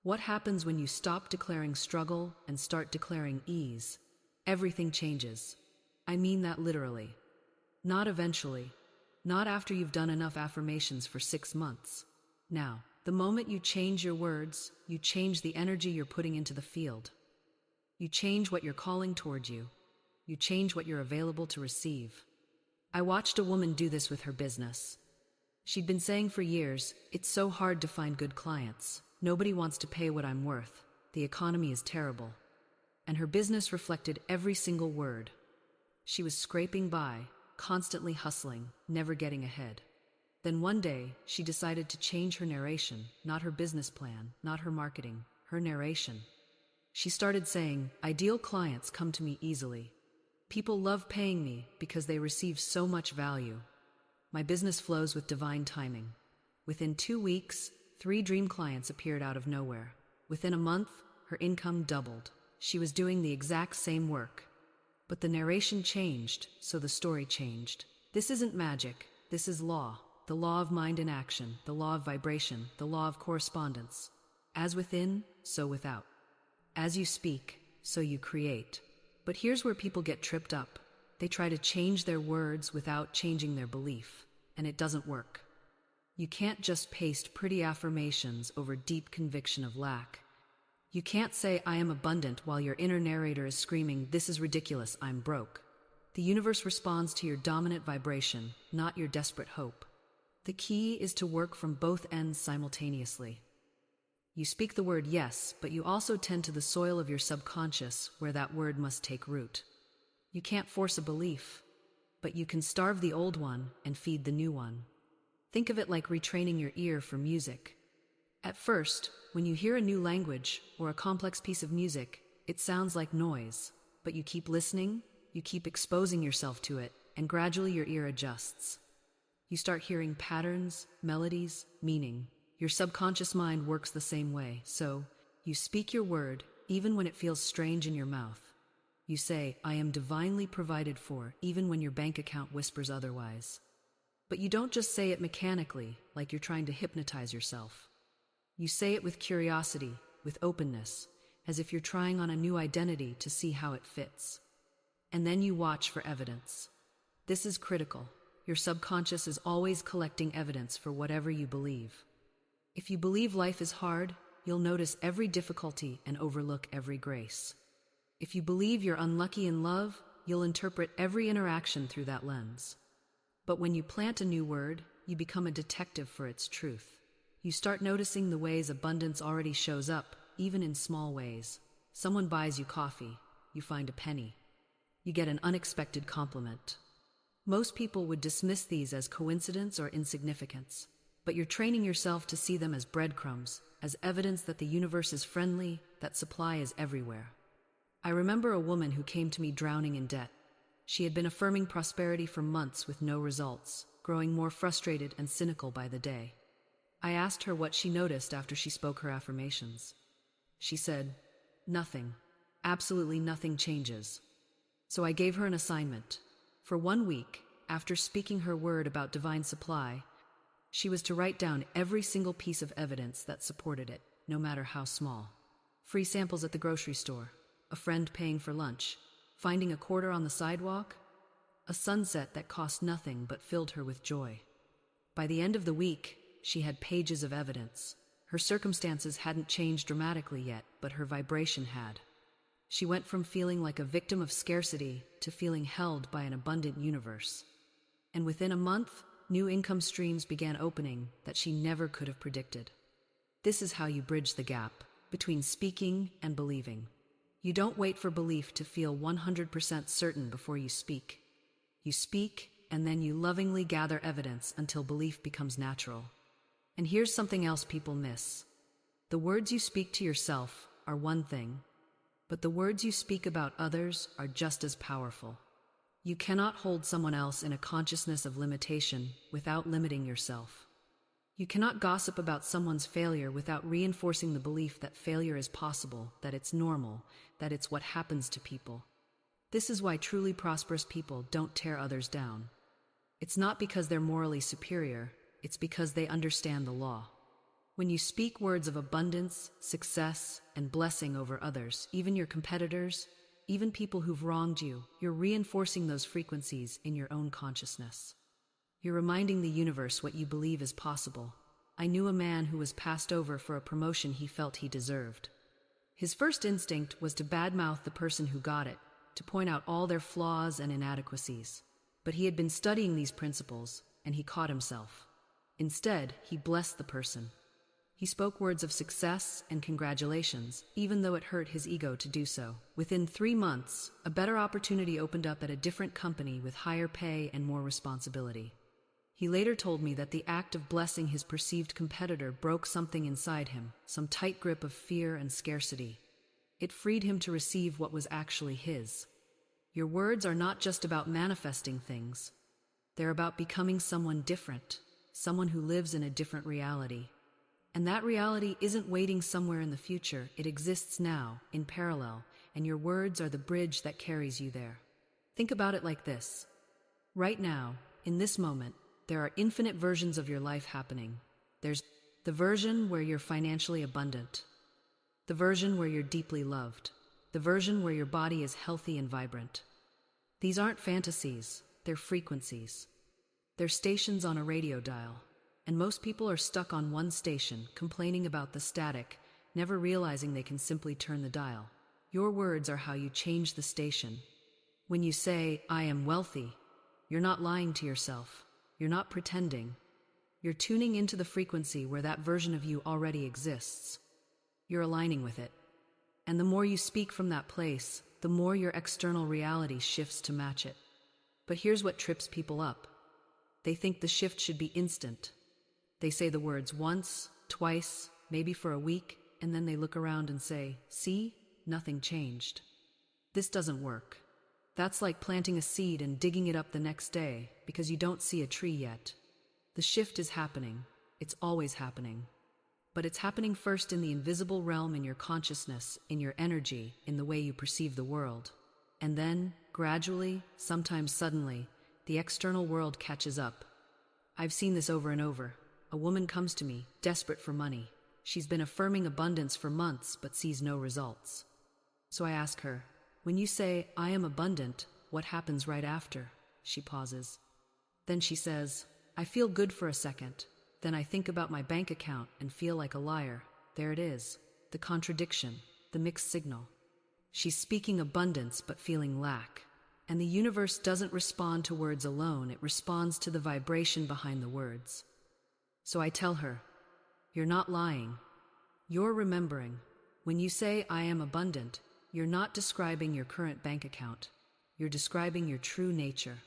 Speaker 1: What happens when you stop declaring struggle and start declaring ease? Everything changes. I mean that literally. Not eventually. Not after you've done enough affirmations for 6 months. Now, the moment you change your words, you change the energy you're putting into the field. You change what you're calling toward you. You change what you're available to receive. I watched a woman do this with her business. She'd been saying for years, "It's so hard to find good clients. Nobody wants to pay what I'm worth. The economy is terrible." And her business reflected every single word. She was scraping by, constantly hustling, never getting ahead. Then one day, she decided to change her narration, not her business plan, not her marketing, her narration. She started saying, "Ideal clients come to me easily. People love paying me because they receive so much value. My business flows with divine timing." Within 2 weeks, 3 dream clients appeared out of nowhere. Within a month, her income doubled. She was doing the exact same work. But the narration changed, so the story changed. This isn't magic. This is law. The law of mind in action, the law of vibration, the law of correspondence. As within, so without. As you speak, so you create. But here's where people get tripped up. They try to change their words without changing their belief, and it doesn't work. You can't just paste pretty affirmations over deep conviction of lack. You can't say, "I am abundant," while your inner narrator is screaming, "This is ridiculous, I'm broke." The universe responds to your dominant vibration, not your desperate hope. The key is to work from both ends simultaneously. You speak the word yes, but you also tend to the soil of your subconscious where that word must take root. You can't force a belief, but you can starve the old one and feed the new one. Think of it like retraining your ear for music. At first, when you hear a new language or a complex piece of music, it sounds like noise, but you keep listening, you keep exposing yourself to it, and gradually your ear adjusts. You start hearing patterns, melodies, meaning. Your subconscious mind works the same way, so you speak your word even when it feels strange in your mouth. You say, "I am divinely provided for," even when your bank account whispers otherwise. But you don't just say it mechanically, like you're trying to hypnotize yourself. You say it with curiosity, with openness, as if you're trying on a new identity to see how it fits. And then you watch for evidence. This is critical. Your subconscious is always collecting evidence for whatever you believe. If you believe life is hard, you'll notice every difficulty and overlook every grace. If you believe you're unlucky in love, you'll interpret every interaction through that lens. But when you plant a new word, you become a detective for its truth. You start noticing the ways abundance already shows up, even in small ways. Someone buys you coffee, you find a penny. You get an unexpected compliment. Most people would dismiss these as coincidence or insignificance, but you're training yourself to see them as breadcrumbs, as evidence that the universe is friendly, that supply is everywhere. I remember a woman who came to me drowning in debt. She had been affirming prosperity for months with no results, growing more frustrated and cynical by the day. I asked her what she noticed after she spoke her affirmations. She said, "Nothing. Absolutely nothing changes." So I gave her an assignment. For 1 week, after speaking her word about divine supply, she was to write down every single piece of evidence that supported it, no matter how small. Free samples at the grocery store, a friend paying for lunch, finding a quarter on the sidewalk, a sunset that cost nothing but filled her with joy. By the end of the week, she had pages of evidence. Her circumstances hadn't changed dramatically yet, but her vibration had. She went from feeling like a victim of scarcity to feeling held by an abundant universe. And within a month, new income streams began opening that she never could have predicted. This is how you bridge the gap between speaking and believing. You don't wait for belief to feel 100% certain before you speak. You speak, and then you lovingly gather evidence until belief becomes natural. And here's something else people miss. The words you speak to yourself are one thing, but the words you speak about others are just as powerful. You cannot hold someone else in a consciousness of limitation without limiting yourself. You cannot gossip about someone's failure without reinforcing the belief that failure is possible, that it's normal, that it's what happens to people. This is why truly prosperous people don't tear others down. It's not because they're morally superior, it's because they understand the law. When you speak words of abundance, success, and blessing over others, even your competitors, even people who've wronged you, you're reinforcing those frequencies in your own consciousness. You're reminding the universe what you believe is possible. I knew a man who was passed over for a promotion he felt he deserved. His first instinct was to badmouth the person who got it, to point out all their flaws and inadequacies. But he had been studying these principles, and he caught himself. Instead, he blessed the person. He spoke words of success and congratulations, even though it hurt his ego to do so. Within 3 months, a better opportunity opened up at a different company with higher pay and more responsibility. He later told me that the act of blessing his perceived competitor broke something inside him, some tight grip of fear and scarcity. It freed him to receive what was actually his. Your words are not just about manifesting things. They're about becoming someone different, someone who lives in a different reality. And that reality isn't waiting somewhere in the future. It exists now, in parallel, and your words are the bridge that carries you there. Think about it like this. Right now, in this moment, there are infinite versions of your life happening. There's the version where you're financially abundant, the version where you're deeply loved, the version where your body is healthy and vibrant. These aren't fantasies, they're frequencies. They're stations on a radio dial. And most people are stuck on one station, complaining about the static, never realizing they can simply turn the dial. Your words are how you change the station. When you say, "I am wealthy," you're not lying to yourself. You're not pretending. You're tuning into the frequency where that version of you already exists. You're aligning with it. And the more you speak from that place, the more your external reality shifts to match it. But here's what trips people up. They think the shift should be instant. They say the words once, twice, maybe for a week, and then they look around and say, "See, nothing changed." This doesn't work. That's like planting a seed and digging it up the next day because you don't see a tree yet. The shift is happening. It's always happening. But it's happening first in the invisible realm, in your consciousness, in your energy, in the way you perceive the world. And then, gradually, sometimes suddenly, the external world catches up. I've seen this over and over. A woman comes to me, desperate for money. She's been affirming abundance for months, but sees no results. So I ask her, "When you say, 'I am abundant,' what happens right after?" She pauses. Then she says, "I feel good for a second. Then I think about my bank account and feel like a liar." There it is, the contradiction, the mixed signal. She's speaking abundance but feeling lack. And the universe doesn't respond to words alone, it responds to the vibration behind the words. So I tell her, "You're not lying. You're remembering. When you say, 'I am abundant,' you're not describing your current bank account. You're describing your true nature.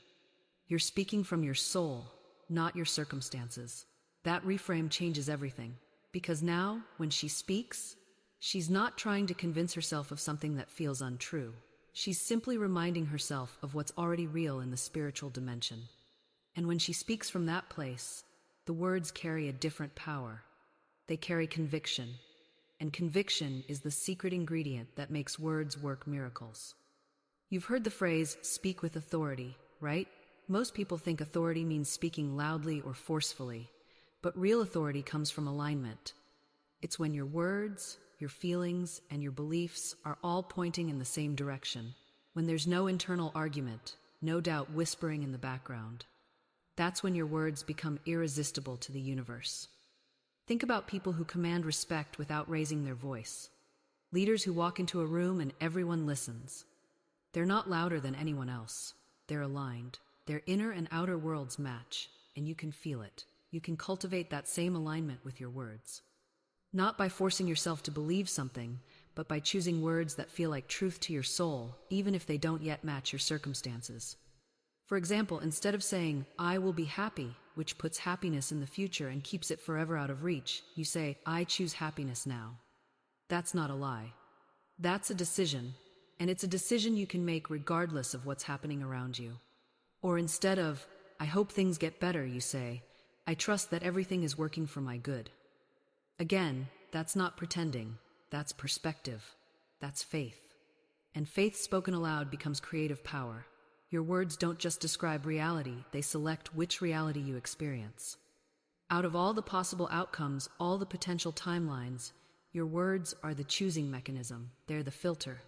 Speaker 1: You're speaking from your soul, not your circumstances." That reframe changes everything. Because now, when she speaks, she's not trying to convince herself of something that feels untrue. She's simply reminding herself of what's already real in the spiritual dimension. And when she speaks from that place, the words carry a different power. They carry conviction. And conviction is the secret ingredient that makes words work miracles. You've heard the phrase, "speak with authority," right? Most people think authority means speaking loudly or forcefully. But real authority comes from alignment. It's when your words, your feelings, and your beliefs are all pointing in the same direction. When there's no internal argument, no doubt whispering in the background. That's when your words become irresistible to the universe. Think about people who command respect without raising their voice. Leaders who walk into a room and everyone listens. They're not louder than anyone else. They're aligned. Their inner and outer worlds match, and you can feel it. You can cultivate that same alignment with your words. Not by forcing yourself to believe something, but by choosing words that feel like truth to your soul, even if they don't yet match your circumstances. For example, instead of saying, "I will be happy," which puts happiness in the future and keeps it forever out of reach, you say, "I choose happiness now." That's not a lie. That's a decision, and it's a decision you can make regardless of what's happening around you. Or instead of, "I hope things get better," you say, "I trust that everything is working for my good." Again, that's not pretending. That's perspective. That's faith. And faith spoken aloud becomes creative power. Your words don't just describe reality, they select which reality you experience. Out of all the possible outcomes, all the potential timelines, your words are the choosing mechanism. They're the filter.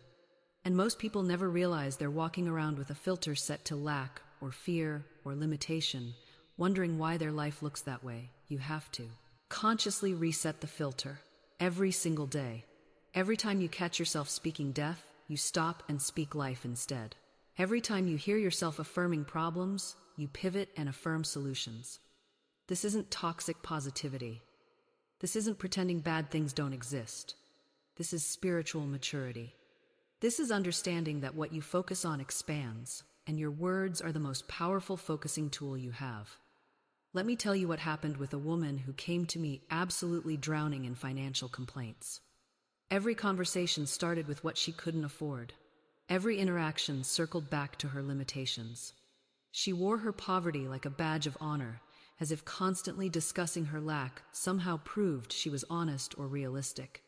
Speaker 1: And most people never realize they're walking around with a filter set to lack, or fear, or limitation, wondering why their life looks that way. You have to consciously reset the filter every single day. Every time you catch yourself speaking death, you stop and speak life instead. Every time you hear yourself affirming problems, you pivot and affirm solutions. This isn't toxic positivity. This isn't pretending bad things don't exist. This is spiritual maturity. This is understanding that what you focus on expands, and your words are the most powerful focusing tool you have. Let me tell you what happened with a woman who came to me absolutely drowning in financial complaints. Every conversation started with what she couldn't afford. Every interaction circled back to her limitations. She wore her poverty like a badge of honor, as if constantly discussing her lack somehow proved she was honest or realistic.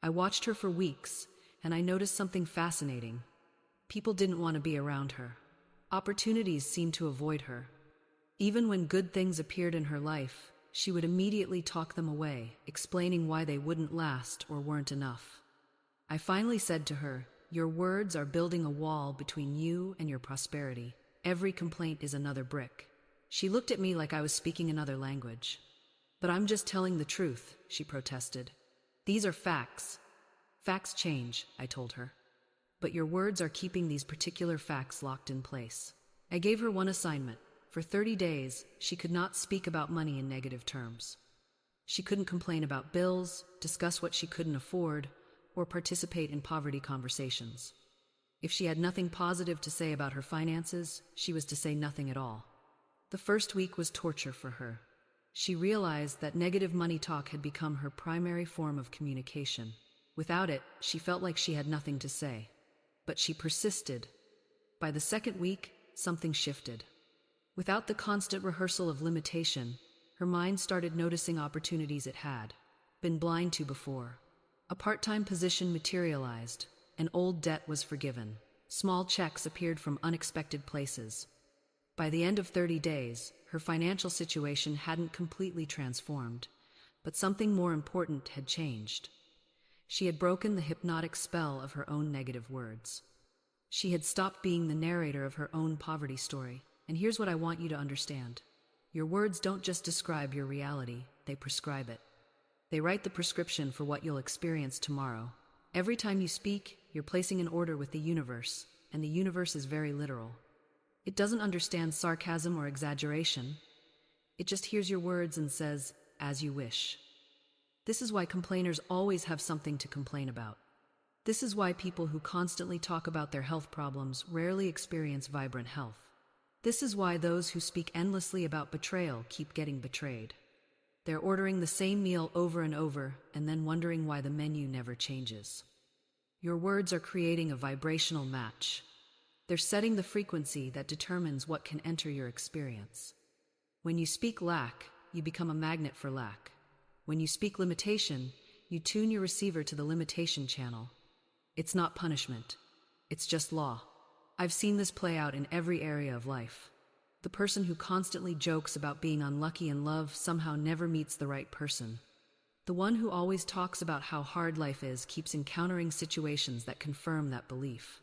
Speaker 1: I watched her for weeks, and I noticed something fascinating. People didn't want to be around her. Opportunities seemed to avoid her. Even when good things appeared in her life, she would immediately talk them away, explaining why they wouldn't last or weren't enough. I finally said to her, "Your words are building a wall between you and your prosperity. Every complaint is another brick." She looked at me like I was speaking another language. "But I'm just telling the truth," she protested. "These are facts." "Facts change," I told her. "But your words are keeping these particular facts locked in place." I gave her one assignment. For 30 days, she could not speak about money in negative terms. She couldn't complain about bills, discuss what she couldn't afford, or participate in poverty conversations. If she had nothing positive to say about her finances, she was to say nothing at all. The first week was torture for her. She realized that negative money talk had become her primary form of communication. Without it, she felt like she had nothing to say. But she persisted. By the second week, something shifted. Without the constant rehearsal of limitation, her mind started noticing opportunities it had been blind to before. A part-time position materialized. An old debt was forgiven. Small checks appeared from unexpected places. By the end of 30 days, her financial situation hadn't completely transformed, but something more important had changed. She had broken the hypnotic spell of her own negative words. She had stopped being the narrator of her own poverty story. And here's what I want you to understand. Your words don't just describe your reality, they prescribe it. They write the prescription for what you'll experience tomorrow. Every time you speak, you're placing an order with the universe, and the universe is very literal. It doesn't understand sarcasm or exaggeration. It just hears your words and says, "As you wish." This is why complainers always have something to complain about. This is why people who constantly talk about their health problems rarely experience vibrant health. This is why those who speak endlessly about betrayal keep getting betrayed. They're ordering the same meal over and over and then wondering why the menu never changes. Your words are creating a vibrational match. They're setting the frequency that determines what can enter your experience. When you speak lack, you become a magnet for lack. When you speak limitation, you tune your receiver to the limitation channel. It's not punishment. It's just law. I've seen this play out in every area of life. The person who constantly jokes about being unlucky in love somehow never meets the right person. The one who always talks about how hard life is keeps encountering situations that confirm that belief.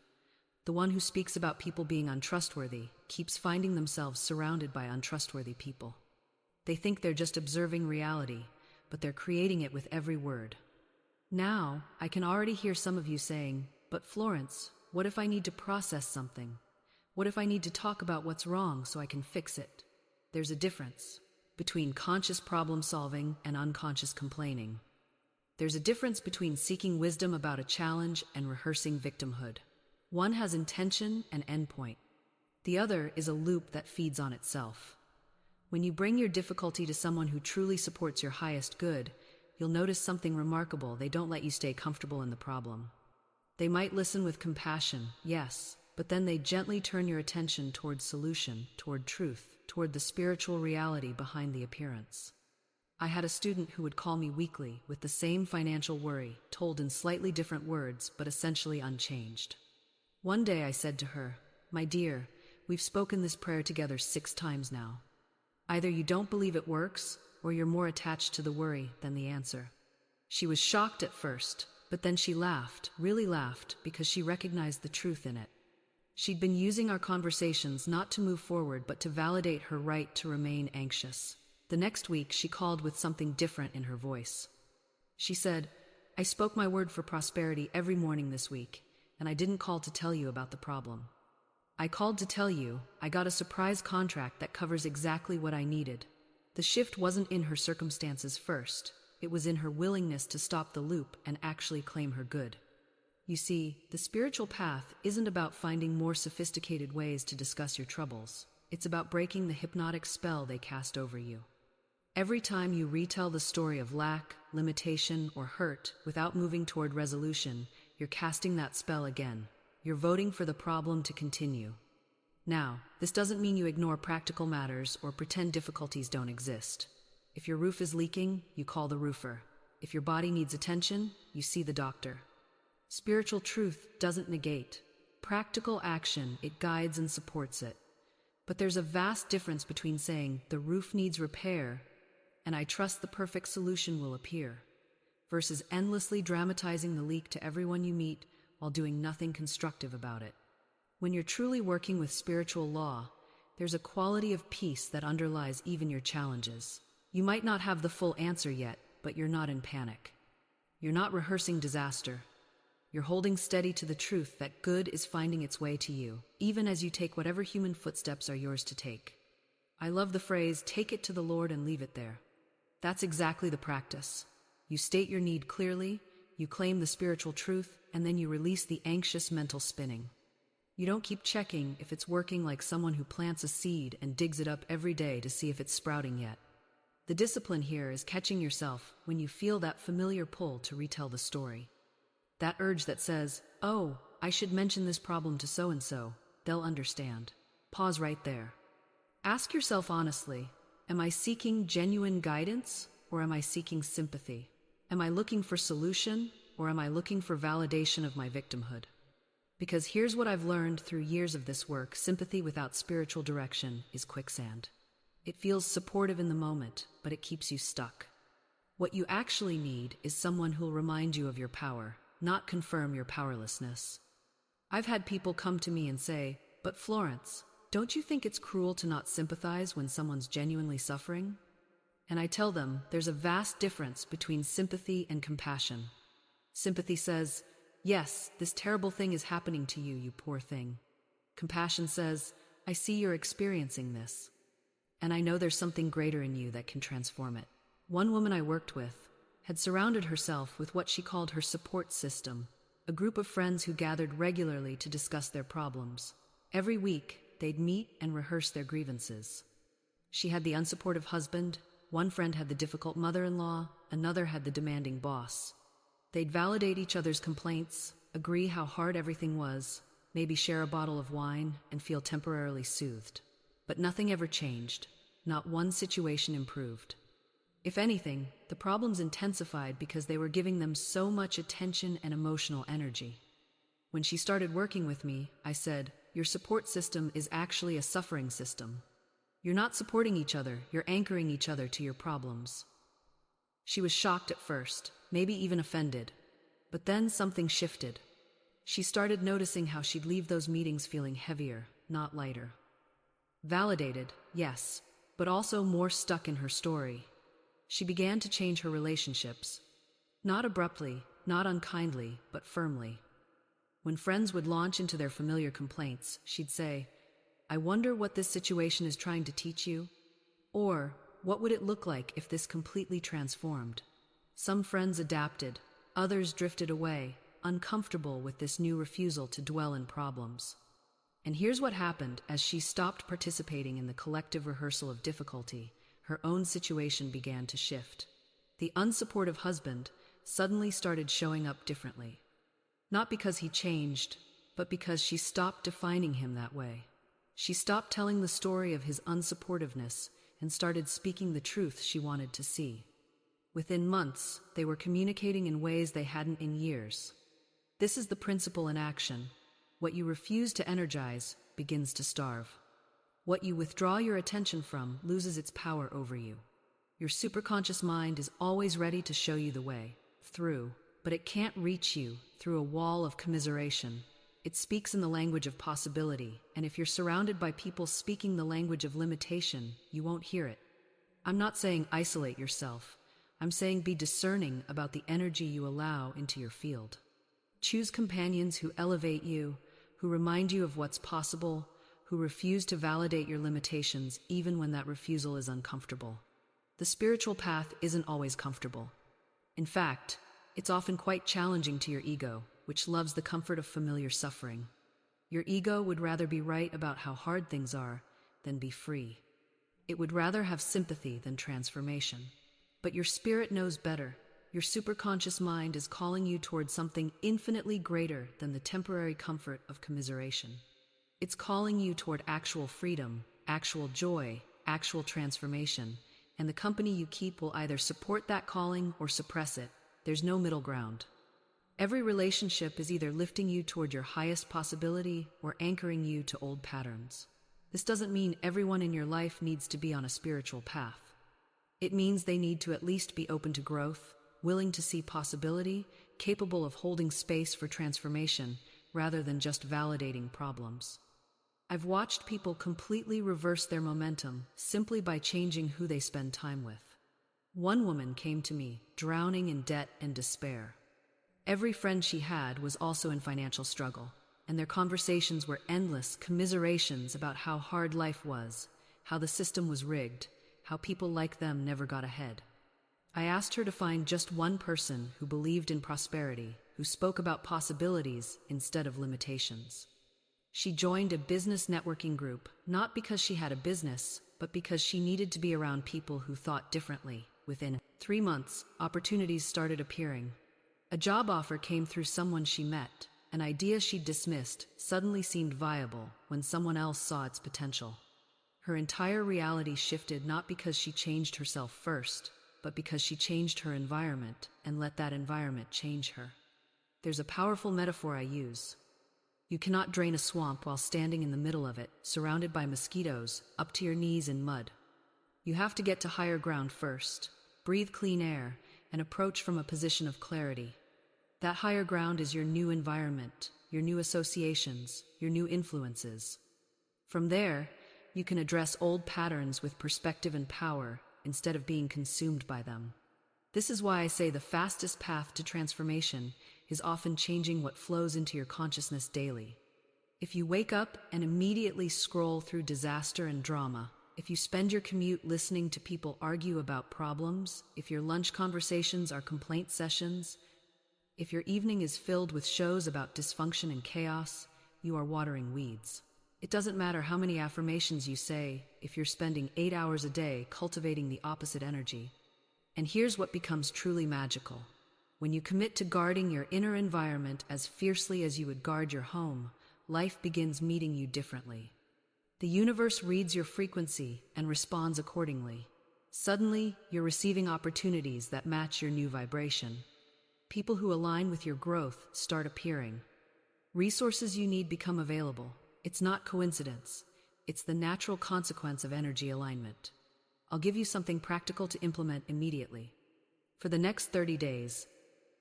Speaker 1: The one who speaks about people being untrustworthy keeps finding themselves surrounded by untrustworthy people. They think they're just observing reality, but they're creating it with every word. Now, I can already hear some of you saying, "But Florence, what if I need to process something? What if I need to talk about what's wrong so I can fix it?" There's a difference between conscious problem solving and unconscious complaining. There's a difference between seeking wisdom about a challenge and rehearsing victimhood. One has intention and endpoint. The other is a loop that feeds on itself. When you bring your difficulty to someone who truly supports your highest good, you'll notice something remarkable. They don't let you stay comfortable in the problem. They might listen with compassion, yes, but then they gently turn your attention toward solution, toward truth, toward the spiritual reality behind the appearance. I had a student who would call me weekly with the same financial worry, told in slightly different words, but essentially unchanged. One day I said to her, "My dear, we've spoken this prayer together 6 times now. Either you don't believe it works, or you're more attached to the worry than the answer." She was shocked at first, but then she laughed, really laughed, because she recognized the truth in it. She'd been using our conversations not to move forward, but to validate her right to remain anxious. The next week, she called with something different in her voice. She said, "I spoke my word for prosperity every morning this week, and I didn't call to tell you about the problem. I called to tell you I got a surprise contract that covers exactly what I needed." The shift wasn't in her circumstances first. It was in her willingness to stop the loop and actually claim her good. You see, the spiritual path isn't about finding more sophisticated ways to discuss your troubles. It's about breaking the hypnotic spell they cast over you. Every time you retell the story of lack, limitation, or hurt without moving toward resolution, you're casting that spell again. You're voting for the problem to continue. Now, this doesn't mean you ignore practical matters or pretend difficulties don't exist. If your roof is leaking, you call the roofer. If your body needs attention, you see the doctor. Spiritual truth doesn't negate. Practical action, it guides and supports it. But there's a vast difference between saying, "The roof needs repair," and "I trust the perfect solution will appear," versus endlessly dramatizing the leak to everyone you meet while doing nothing constructive about it. When you're truly working with spiritual law, there's a quality of peace that underlies even your challenges. You might not have the full answer yet, but you're not in panic. You're not rehearsing disaster. You're holding steady to the truth that good is finding its way to you, even as you take whatever human footsteps are yours to take. I love the phrase, "Take it to the Lord and leave it there." That's exactly the practice. You state your need clearly, you claim the spiritual truth, and then you release the anxious mental spinning. You don't keep checking if it's working like someone who plants a seed and digs it up every day to see if it's sprouting yet. The discipline here is catching yourself when you feel that familiar pull to retell the story. That urge that says, "Oh, I should mention this problem to so-and-so. They'll understand." Pause right there. Ask yourself honestly, am I seeking genuine guidance or am I seeking sympathy? Am I looking for solution or am I looking for validation of my victimhood? Because here's what I've learned through years of this work: sympathy without spiritual direction is quicksand. It feels supportive in the moment, but it keeps you stuck. What you actually need is someone who'll remind you of your power, not confirm your powerlessness. I've had people come to me and say, "But Florence, don't you think it's cruel to not sympathize when someone's genuinely suffering?" And I tell them there's a vast difference between sympathy and compassion. Sympathy says, "Yes, this terrible thing is happening to you, you poor thing." Compassion says, "I see you're experiencing this, and I know there's something greater in you that can transform it." One woman I worked with had surrounded herself with what she called her support system, a group of friends who gathered regularly to discuss their problems. Every week, they'd meet and rehearse their grievances. She had the unsupportive husband, one friend had the difficult mother-in-law, another had the demanding boss. They'd validate each other's complaints, agree how hard everything was, maybe share a bottle of wine, and feel temporarily soothed. But nothing ever changed. Not one situation improved. If anything, the problems intensified because they were giving them so much attention and emotional energy. When she started working with me, I said, "Your support system is actually a suffering system. You're not supporting each other, you're anchoring each other to your problems." She was shocked at first, maybe even offended. But then something shifted. She started noticing how she'd leave those meetings feeling heavier, not lighter. Validated, yes, but also more stuck in her story. She began to change her relationships. Not abruptly, not unkindly, but firmly. When friends would launch into their familiar complaints, she'd say, "I wonder what this situation is trying to teach you?" Or, "What would it look like if this completely transformed?" Some friends adapted, others drifted away, uncomfortable with this new refusal to dwell in problems. And here's what happened: as she stopped participating in the collective rehearsal of difficulty, her own situation began to shift. The unsupportive husband suddenly started showing up differently. Not because he changed, but because she stopped defining him that way. She stopped telling the story of his unsupportiveness and started speaking the truth she wanted to see. Within months, they were communicating in ways they hadn't in years. This is the principle in action. What you refuse to energize begins to starve. What you withdraw your attention from loses its power over you. Your superconscious mind is always ready to show you the way through, but it can't reach you through a wall of commiseration. It speaks in the language of possibility, and if you're surrounded by people speaking the language of limitation, you won't hear it. I'm not saying isolate yourself. I'm saying be discerning about the energy you allow into your field. Choose companions who elevate you, who remind you of what's possible, who refuse to validate your limitations even when that refusal is uncomfortable. The spiritual path isn't always comfortable. In fact, it's often quite challenging to your ego, which loves the comfort of familiar suffering. Your ego would rather be right about how hard things are than be free. It would rather have sympathy than transformation. But your spirit knows better. Your superconscious mind is calling you towards something infinitely greater than the temporary comfort of commiseration. It's calling you toward actual freedom, actual joy, actual transformation, and the company you keep will either support that calling or suppress it. There's no middle ground. Every relationship is either lifting you toward your highest possibility or anchoring you to old patterns. This doesn't mean everyone in your life needs to be on a spiritual path. It means they need to at least be open to growth, willing to see possibility, capable of holding space for transformation rather than just validating problems. I've watched people completely reverse their momentum simply by changing who they spend time with. One woman came to me, drowning in debt and despair. Every friend she had was also in financial struggle, and their conversations were endless commiserations about how hard life was, how the system was rigged, how people like them never got ahead. I asked her to find just one person who believed in prosperity, who spoke about possibilities instead of limitations. She joined a business networking group, not because she had a business, but because she needed to be around people who thought differently. Within 3 months, opportunities started appearing. A job offer came through someone she met. An idea she'd dismissed suddenly seemed viable when someone else saw its potential. Her entire reality shifted not because she changed herself first, but because she changed her environment and let that environment change her. There's a powerful metaphor I use. You cannot drain a swamp while standing in the middle of it, surrounded by mosquitoes, up to your knees in mud. You have to get to higher ground first, breathe clean air, and approach from a position of clarity. That higher ground is your new environment, your new associations, your new influences. From there, you can address old patterns with perspective and power instead of being consumed by them. This is why I say the fastest path to transformation is often changing what flows into your consciousness daily. If you wake up and immediately scroll through disaster and drama, if you spend your commute listening to people argue about problems, if your lunch conversations are complaint sessions, if your evening is filled with shows about dysfunction and chaos, you are watering weeds. It doesn't matter how many affirmations you say if you're spending 8 hours a day cultivating the opposite energy. And here's what becomes truly magical. When you commit to guarding your inner environment as fiercely as you would guard your home, life begins meeting you differently. The universe reads your frequency and responds accordingly. Suddenly, you're receiving opportunities that match your new vibration. People who align with your growth start appearing. Resources you need become available. It's not coincidence. It's the natural consequence of energy alignment. I'll give you something practical to implement immediately. For the next 30 days,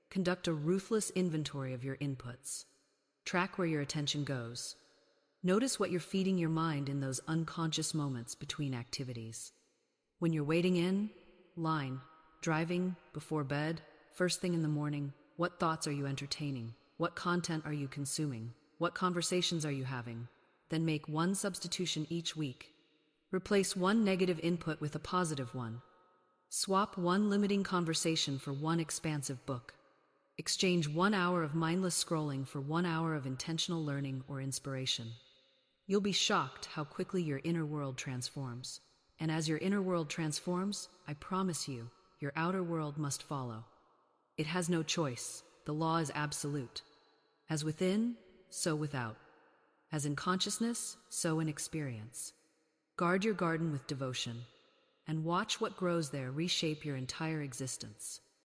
Speaker 1: conduct a ruthless inventory of your inputs. Track where your attention goes. Notice what you're feeding your mind in those unconscious moments between activities. When you're waiting in, line, driving, before bed, first thing in the morning, what thoughts are you entertaining? What content are you consuming? What conversations are you having? Then make one substitution each week. Replace one negative input with a positive one. Swap one limiting conversation for one expansive book. Exchange 1 hour of mindless scrolling for 1 hour of intentional learning or inspiration. You'll be shocked how quickly your inner world transforms. And as your inner world transforms, I promise you, your outer world must follow. It has no choice. The law is absolute. As within, so without. As in consciousness, so in experience. Guard your garden with devotion, and watch what grows there reshape your entire existence.